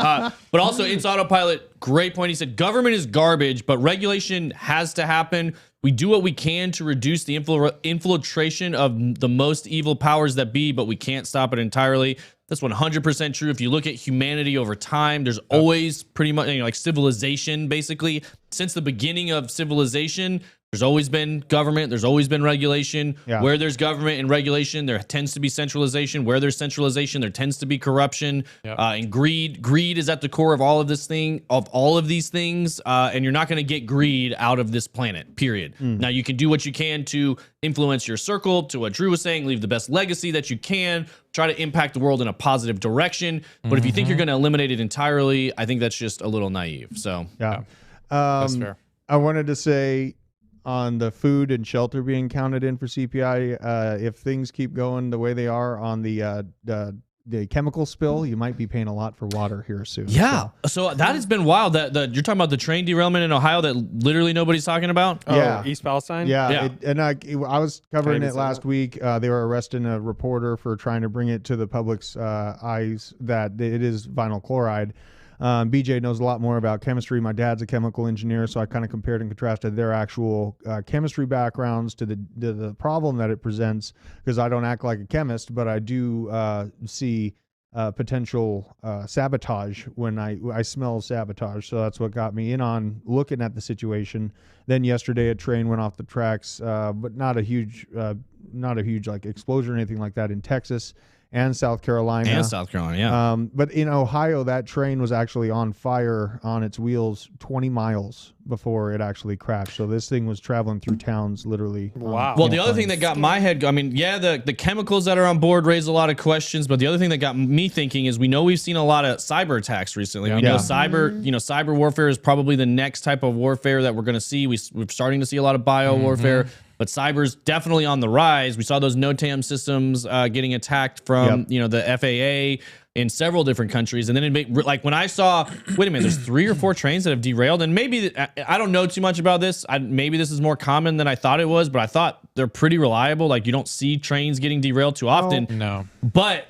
But also, it's autopilot. Great point. He said, government is garbage, but regulation has to happen. We do what we can to reduce the infiltration of the most evil powers that be, but we can't stop it entirely. That's 100% true. If you look at humanity over time, there's always pretty much, you know, like civilization, basically. Since the beginning of civilization, there's always been government. There's always been regulation. Yeah. Where there's government and regulation, there tends to be centralization. Where there's centralization, there tends to be corruption and greed. Greed is at the core of all of these things. And you're not going to get greed out of this planet, period. Now, you can do what you can to influence your circle, to what Drew was saying, leave the best legacy that you can, try to impact the world in a positive direction. But if you think you're going to eliminate it entirely, I think that's just a little naive. So, Yeah. That's fair. I wanted to say on the food and shelter being counted in for CPI, if things keep going the way they are on the chemical spill, you might be paying a lot for water here soon. yeah. So that has been wild. That you're talking about the train derailment in Ohio that literally nobody's talking about. Oh, Yeah. East Palestine. Yeah, Yeah. I was covering Kinda it said last that. week. They were arresting a reporter for trying to bring it to the public's eyes that it is vinyl chloride. BJ knows a lot more about chemistry. My dad's a chemical engineer, so I kind of compared and contrasted their actual chemistry backgrounds to the problem that it presents, because I don't act like a chemist, but I do see potential sabotage when I smell sabotage. So that's what got me in on looking at the situation. Then yesterday a train went off the tracks, but not a huge like explosion or anything like that in Texas and South Carolina. And South Carolina, yeah. But in Ohio, that train was actually on fire on its wheels 20 miles before it actually crashed. So this thing was traveling through towns literally. Wow. Well, the other thing that got my head, I mean, yeah, the chemicals that are on board raise a lot of questions, but the other thing that got me thinking is we know we've seen a lot of cyber attacks recently. We know Yeah. cyber warfare is probably the next type of warfare that we're going to see. We're starting to see a lot of bio warfare, but cyber's definitely on the rise. We saw those NOTAM systems getting attacked from, the FAA in several different countries. And then like when I saw, wait a minute, there's 3 or 4 trains that have derailed. And maybe, I don't know too much about this. Maybe this is more common than I thought it was, but I thought they're pretty reliable. Like you don't see trains getting derailed too often. No. But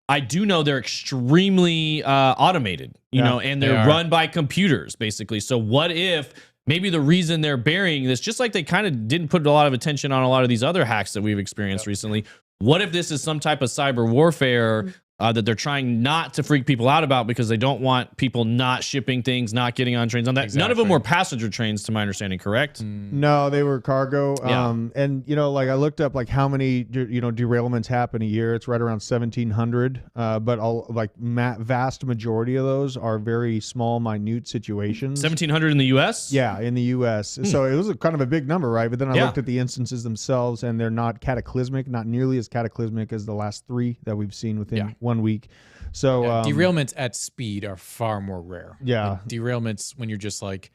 I do know they're extremely automated, and they're run by computers basically. So what if maybe the reason they're burying this, just like they kind of didn't put a lot of attention on a lot of these other hacks that we've experienced recently, what if this is some type of cyber warfare that they're trying not to freak people out about because they don't want people not shipping things, not getting on trains on that? Exactly. None of them were passenger trains, to my understanding, correct? No, they were cargo. Yeah. And like I looked up like how many derailments happen a year. It's right around 1,700. But vast majority of those are very small, minute situations. 1,700 in the U.S.? Yeah, in the U.S. So it was kind of a big number, right? But then I Yeah. looked at the instances themselves, and they're not cataclysmic, not nearly as cataclysmic as the last 3 that we've seen within 1 week. So Derailments at speed are far more rare. Yeah. Like, derailments when you're just like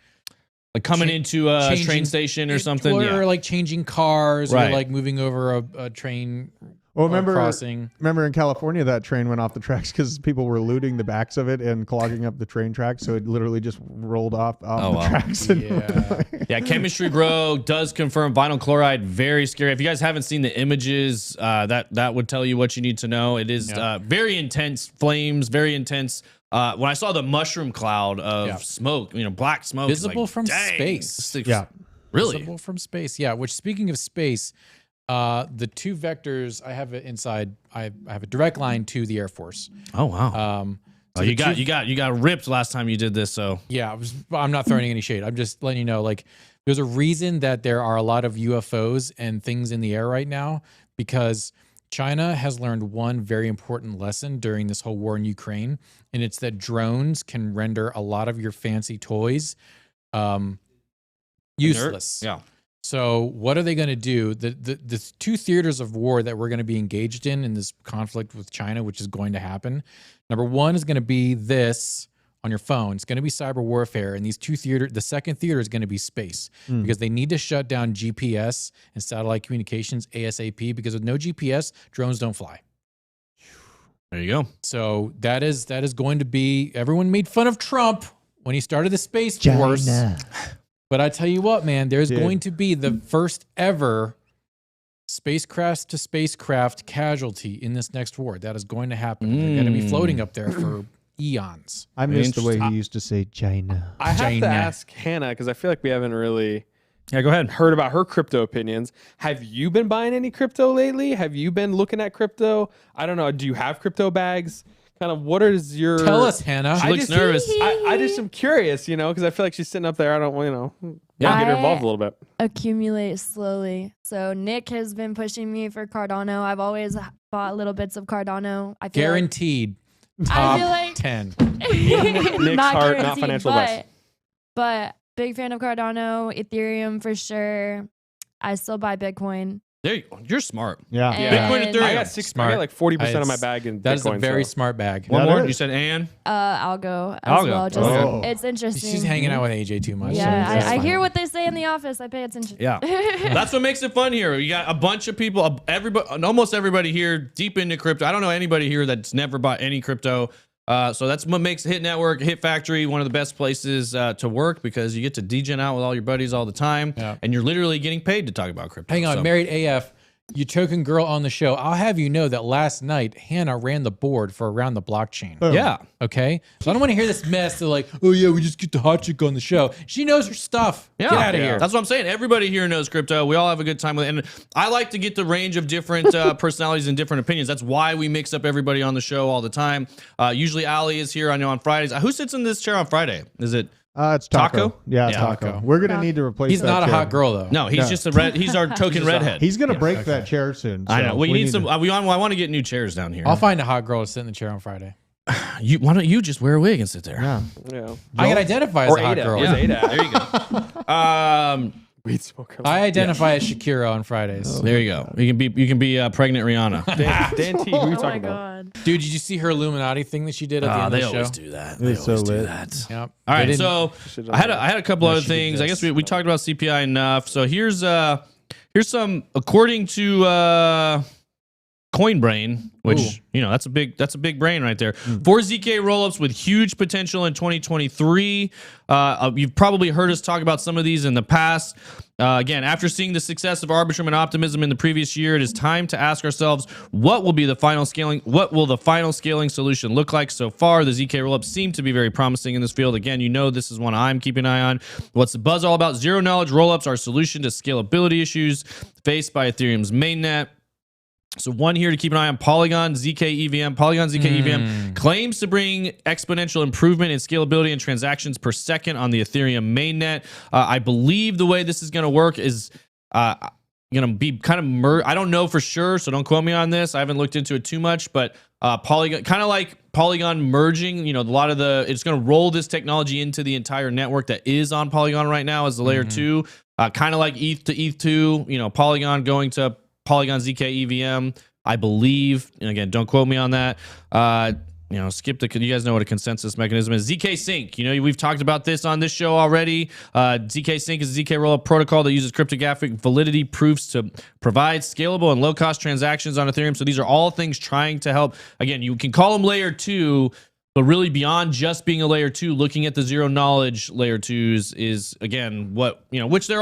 Coming into a changing- train station or something? or like changing cars, Right. or like moving over a train. Well, or remember crossing. Remember in California that train went off the tracks because people were looting the backs of it and clogging up the train tracks, so it literally just rolled off the wow. tracks. And Yeah. Yeah, Chemistry Bro does confirm vinyl chloride, very scary. If you guys haven't seen the images, that would tell you what you need to know. It is very intense flames, very intense. When I saw the mushroom cloud of smoke, black smoke. it's Visible like, from dang, space. this thing's Yeah. Really? Visible from space. Yeah. Which, speaking of space, The two vectors I have it inside. I have a direct line to the Air Force. Oh wow. So You got ripped last time you did this. So yeah, I'm not throwing any shade. I'm just letting you know, like, there's a reason that there are a lot of UFOs and things in the air right now, because China has learned one very important lesson during this whole war in Ukraine, and it's that drones can render a lot of your fancy toys useless. Yeah. So what are they going to do? The two theaters of war that we're going to be engaged in this conflict with China, which is going to happen. Number one is going to be this on your phone. It's going to be cyber warfare. And these two theaters, the second theater is going to be space, because they need to shut down GPS and satellite communications ASAP, because with no GPS, drones don't fly. There you go. So that is going to be, everyone made fun of Trump when he started the Space Force. But I tell you what, man, there's going to be the first ever spacecraft to spacecraft casualty in this next war. That is going to happen. They're going to be floating up there for eons. I missed the way he used to say China. I have China. to ask Hannah, because I feel like we haven't really Yeah, go ahead. heard about her crypto opinions. Have you been buying any crypto lately? Have you been looking at crypto? I don't know. Do you have crypto bags? Kind of what is your... Tell us, Hannah. She looks nervous. I just am curious, because I feel like she's sitting up there. I don't, Yeah. get her involved a little bit. Accumulate slowly. So Nick has been pushing me for Cardano. I've always bought little bits of Cardano. I feel Guaranteed I top feel like- 10. Nick's not heart, not guaranteed, financial advice. but big fan of Cardano, Ethereum for sure. I still buy Bitcoin. There you go. You're smart. Yeah. Yeah. Bitcoin, And- Ethereum. I got Smart. like 40% of my It's- bag in That is Bitcoin. a very so. smart bag. One That more. is. You said Ann. Algo as Algo. well. Just Oh. it's interesting. She's hanging out with AJ too much. Yeah, so that's I fine. hear what they say in the office. I pay attention. Yeah. That's what makes it fun here. You got a bunch of people, everybody, almost everybody here deep into crypto. I don't know anybody here that's never bought any crypto. So that's what makes Hit Network, Hit Factory one of the best places to work, because you get to degen out with all your buddies all the time, and you're literally getting paid to talk about crypto. Hang on, So- Married AF, you token girl on the show. I'll have you know that last night Hannah ran the board for Around the Blockchain. Yeah. Okay, so I don't want to hear this mess. They're like, oh yeah, we just get the hot chick on the show. She knows her stuff. Yeah. Get out of here. That's what I'm saying. Everybody here knows crypto. We all have a good time with it. And I like to get the range of different personalities and different opinions. That's why we mix up everybody on the show all the time. Usually Ali is here, I know, on Fridays. Who sits in this chair on Friday? Is it? It's Taco. Taco? Yeah, Yeah. Taco. Taco. We're gonna need to replace. He's that not a chair. hot girl though. No, he's just a red. He's our token redhead. He's gonna break that chair soon. I know. so We need some. to- I want to get new chairs down here. I'll find a hot girl to sit in the chair on Friday. Why don't you just wear a wig and sit there? Yeah. Yeah. I can identify as Or a hot Ada. girl. Where's Yeah. Ada? There you go. Weed smoker. I identify as Shakira on Fridays. There you go. You can be pregnant Rihanna. Dan T, who are you Oh my talking about? god. Dude, did you see her Illuminati thing that she did at the end of They the show? always do that. It's so lit. that. Yep. All They right, didn't- so Should've I had done a couple other she did things. I this. guess we talked about CPI enough. So here's some, according to CoinBrain, which that's a big brain right there. 4 ZK rollups with huge potential in 2023. You've probably heard us talk about some of these in the past. Again, after seeing the success of Arbitrum and Optimism in the previous year, it is time to ask ourselves, what will the final scaling solution look like? So far, the ZK rollups seem to be very promising in this field. Again, this is one I'm keeping an eye on. What's the buzz all about? Zero knowledge rollups are a solution to scalability issues faced by Ethereum's mainnet. So one here to keep an eye on, Polygon ZK EVM. Polygon ZK EVM claims to bring exponential improvement in scalability and transactions per second on the Ethereum mainnet. I believe the way this is going to work is going to be kind of I don't know for sure, so don't quote me on this. I haven't looked into it too much, but Polygon, kind of like Polygon merging, a lot of it's going to roll this technology into the entire network that is on Polygon right now as the layer 2, kind of like ETH to ETH2, Polygon going to Polygon ZK EVM, I believe. And again, don't quote me on that. Skip you guys know what a consensus mechanism is. ZK Sync, we've talked about this on this show already. ZK Sync is a ZK rollup protocol that uses cryptographic validity proofs to provide scalable and low-cost transactions on Ethereum. So these are all things trying to help. Again, you can call them layer 2, but really beyond just being a layer 2, looking at the zero knowledge layer 2s is, again, what, which they're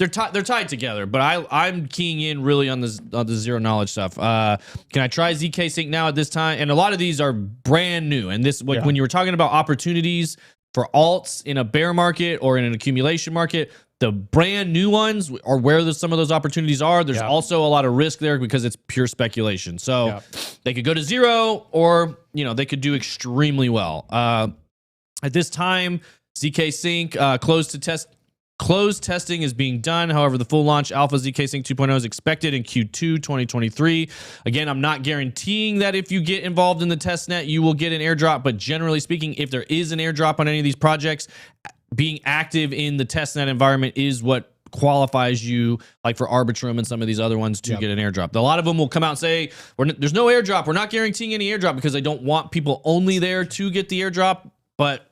tied together, but I'm keying in really on the zero knowledge stuff. Can I try ZK Sync now at this time? And a lot of these are brand new. And when you were talking about opportunities for alts in a bear market or in an accumulation market, The brand new ones are where some of those opportunities are. There's also a lot of risk there because it's pure speculation. So they could go to zero, or they could do extremely well. At this time, ZK Sync closed testing is being done. However, the full launch alpha ZK Sync 2.0 is expected in Q2 2023. Again, I'm not guaranteeing that if you get involved in the testnet, you will get an airdrop. But generally speaking, if there is an airdrop on any of these projects, being active in the testnet environment is what qualifies you, like for Arbitrum and some of these other ones, to get an airdrop. A lot of them will come out and say, there's no airdrop. We're not guaranteeing any airdrop because they don't want people only there to get the airdrop. But,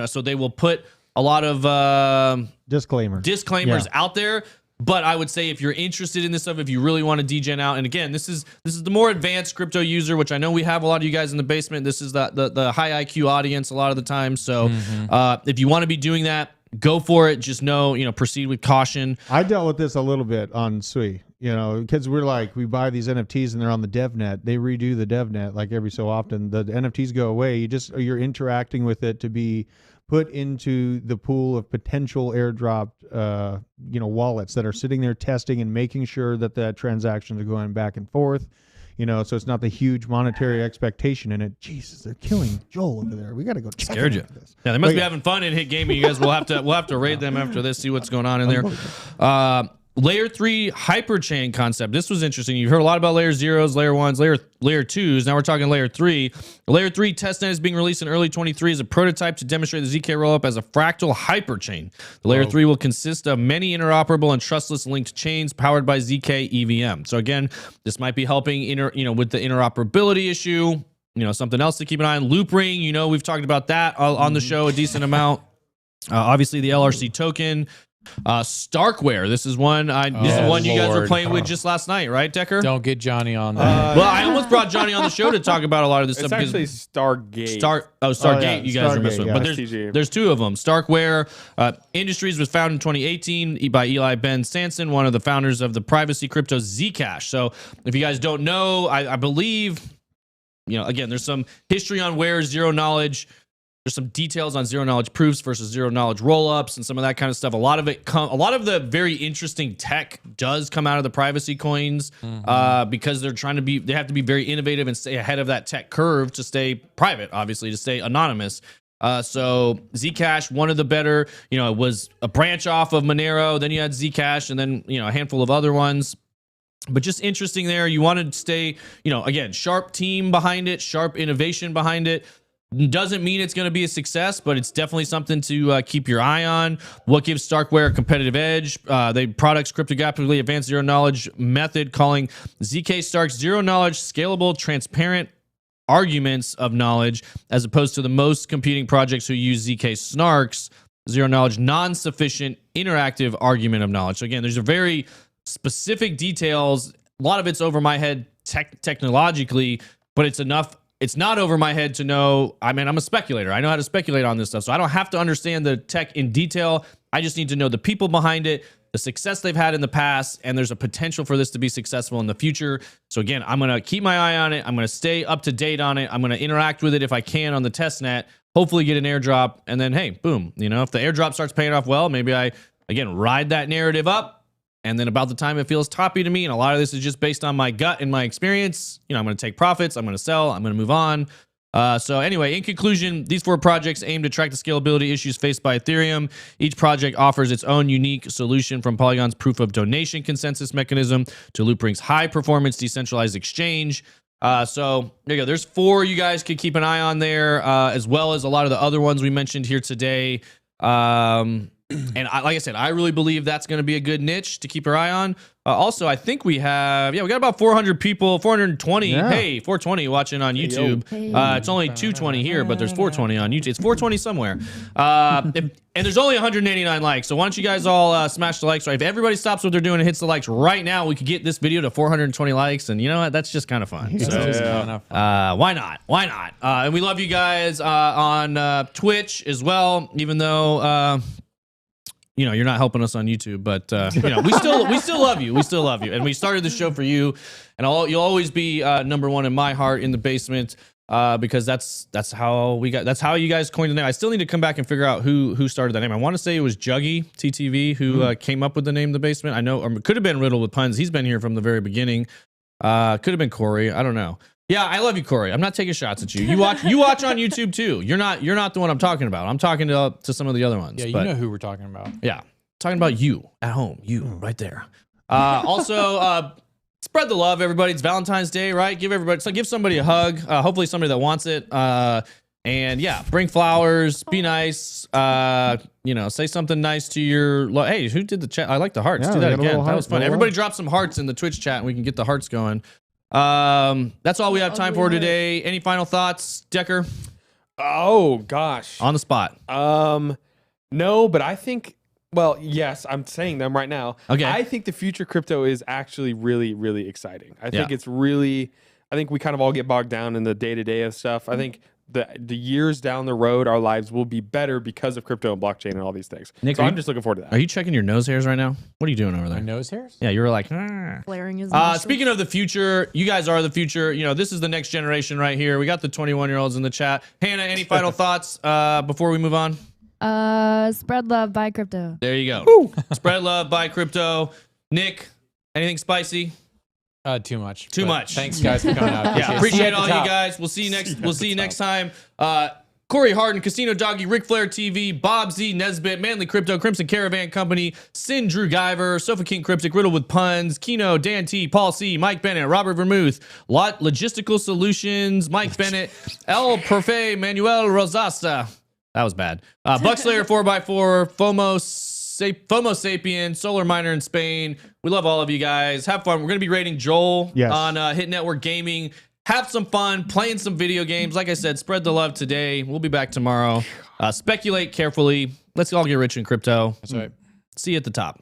so they will put a lot of disclaimers out there. But I would say if you're interested in this stuff, if you really want to degen out, and again, this is the more advanced crypto user, which I know we have a lot of you guys in the basement. This is the high IQ audience a lot of the time. So if you want to be doing that, go for it. Just proceed with caution. I dealt with this a little bit on Sui, because we buy these NFTs and they're on the DevNet. They redo the DevNet like every so often. The NFTs go away. You're interacting with it to be put into the pool of potential airdrop, wallets that are sitting there testing and making sure that the transactions are going back and forth. So it's not the huge monetary expectation in it. Jesus, they're killing Joel over there. We got to go check Scared you. this. Yeah, they must be having fun in Hit Gaming. You guys will have to raid them after this, see what's going on in there. Layer 3 hyperchain concept. This was interesting. You've heard a lot about layer 0s, layer 1s, layer 2s. Now we're talking layer 3. Layer 3 testnet is being released in early 23 as a prototype to demonstrate the ZK rollup as a fractal hyperchain. The layer 3 will consist of many interoperable and trustless linked chains powered by ZK EVM. So again, this might be helping with the interoperability issue. Something else to keep an eye on. Loop ring. We've talked about that on the show a decent amount. Obviously the LRC token. Starkware. This is one. This is one you guys were playing with just last night, right, Decker? Don't get Johnny on that. Well, I almost brought Johnny on the show to talk about a lot of this It's stuff. actually Stargate. Stargate. You guys are messing with, but STG. there's two of them. Starkware Industries was founded in 2018 by Eli Ben Sanson, one of the founders of the privacy crypto Zcash. So, if you guys don't know, I believe, again, there's some history on where zero knowledge. There's some details on zero knowledge proofs versus zero knowledge rollups and some of that kind of stuff. A lot of the very interesting tech does come out of the privacy coins because they have to be very innovative and stay ahead of that tech curve to stay private, obviously, to stay anonymous. So Zcash, one of the better, it was a branch off of Monero. Then you had Zcash, and then a handful of other ones. But just interesting there. You wanted to stay, again, sharp team behind it, sharp innovation behind it. Doesn't mean it's going to be a success, but it's definitely something to keep your eye on. What gives Starkware a competitive edge? They products cryptographically advanced zero knowledge method, calling ZK Stark's zero knowledge scalable, transparent arguments of knowledge, as opposed to the most competing projects who use ZK Snark's zero knowledge non-sufficient interactive argument of knowledge. So again, there's a very specific details. A lot of it's over my head technologically, but it's enough. It's not over my head to know. I'm a speculator. I know how to speculate on this stuff. So I don't have to understand the tech in detail. I just need to know the people behind it, the success they've had in the past, and there's a potential for this to be successful in the future. So again, I'm going to keep my eye on it. I'm going to stay up to date on it. I'm going to interact with it if I can on the testnet, hopefully get an airdrop, and then, hey, boom. If the airdrop starts paying off well, maybe I, again, ride that narrative up. And then about the time it feels toppy to me, and a lot of this is just based on my gut and my experience, I'm going to take profits, I'm going to sell, I'm going to move on. So anyway, in conclusion, these 4 projects aim to track the scalability issues faced by Ethereum. Each project offers its own unique solution, from Polygon's proof of donation consensus mechanism to Loopring's high performance decentralized exchange. So there you go. There's 4 you guys could keep an eye on there, as well as a lot of the other ones we mentioned here today. And like I said, I really believe that's going to be a good niche to keep your eye on. Also, I think we got about 400 people, 420. Yeah. Hey, 420 watching on YouTube. It's only 220 here, but there's 420 on YouTube. It's 420 somewhere. And there's only 189 likes. So why don't you guys all smash the likes? Right? If everybody stops what they're doing and hits the likes right now, we could get this video to 420 likes. And you know what? That's just kind of fun. So, why not? Why not? And we love you guys on Twitch as well, even though... you're not helping us on YouTube, but we still love you. We still love you, and we started the show for you, and you'll always be number one in my heart in the basement. because that's how you guys coined the name. I still need to come back and figure out who started that name. I want to say it was Juggy TTV who came up with the name The Basement. I know, or it could have been Riddle with Puns. He's been here from the very beginning. Could have been Corey. I don't know. Yeah, I love you, Corey. I'm not taking shots at you. You watch on YouTube too. You're not the one I'm talking about. I'm talking to some of the other ones. Yeah, you know who we're talking about. Yeah, talking about you at home. You right there. Also, spread the love, everybody. It's Valentine's Day, right? Give somebody a hug. Hopefully somebody that wants it. And yeah, bring flowers. Be nice. Say something nice to your. Hey, who did the chat? I like the hearts. Yeah, do that we got a again. little That heart, was fun. little Everybody heart. drop some hearts in the Twitch chat, and we can get the hearts going. That's all we have time for today. Any final thoughts, Decker? Oh gosh. On the spot. No, but I think. Well, yes, I'm saying them right now. Okay. I think the future crypto is actually really, really exciting. I think Yeah. it's really. I think we kind of all get bogged down in the day to day of stuff. I think the years down the road, our lives will be better because of crypto and blockchain and all these things. Nick, so I'm just looking forward to that. Are you checking your nose hairs right now? What are you doing over My there? nose hairs? Yeah, you were like. Flaring his nostrils. Speaking of the future, you guys are the future. This is the next generation right here. We got the 21-year-olds in the chat. Hannah, any final thoughts before we move on? Spread love, buy crypto. There you go. Spread love, buy crypto. Nick, anything spicy? Too much. Too But much. Thanks, guys, for coming out. Yeah, it. appreciate See at the all you top. guys. We'll see you next time. Corey Harden, Casino Doggy, Ric Flair TV, Bob Z, Nesbitt, Manly Crypto, Crimson Caravan Company, Sin Drew Guyver, Sofa King Cryptic, Riddle with Puns, Kino, Dan T, Paul C, Mike Bennett, Robert Vermouth, Lot Logistical Solutions, Mike Bennett, El Profe, Manuel Rosasta. That was bad. Buckslayer 4x4, FOMO Sapien, Solar Miner in Spain. We love all of you guys. Have fun. We're going to be rating Joel on Hit Network Gaming. Have some fun playing some video games. Like I said, spread the love today. We'll be back tomorrow. Speculate carefully. Let's all get rich in crypto. That's right. See you at the top.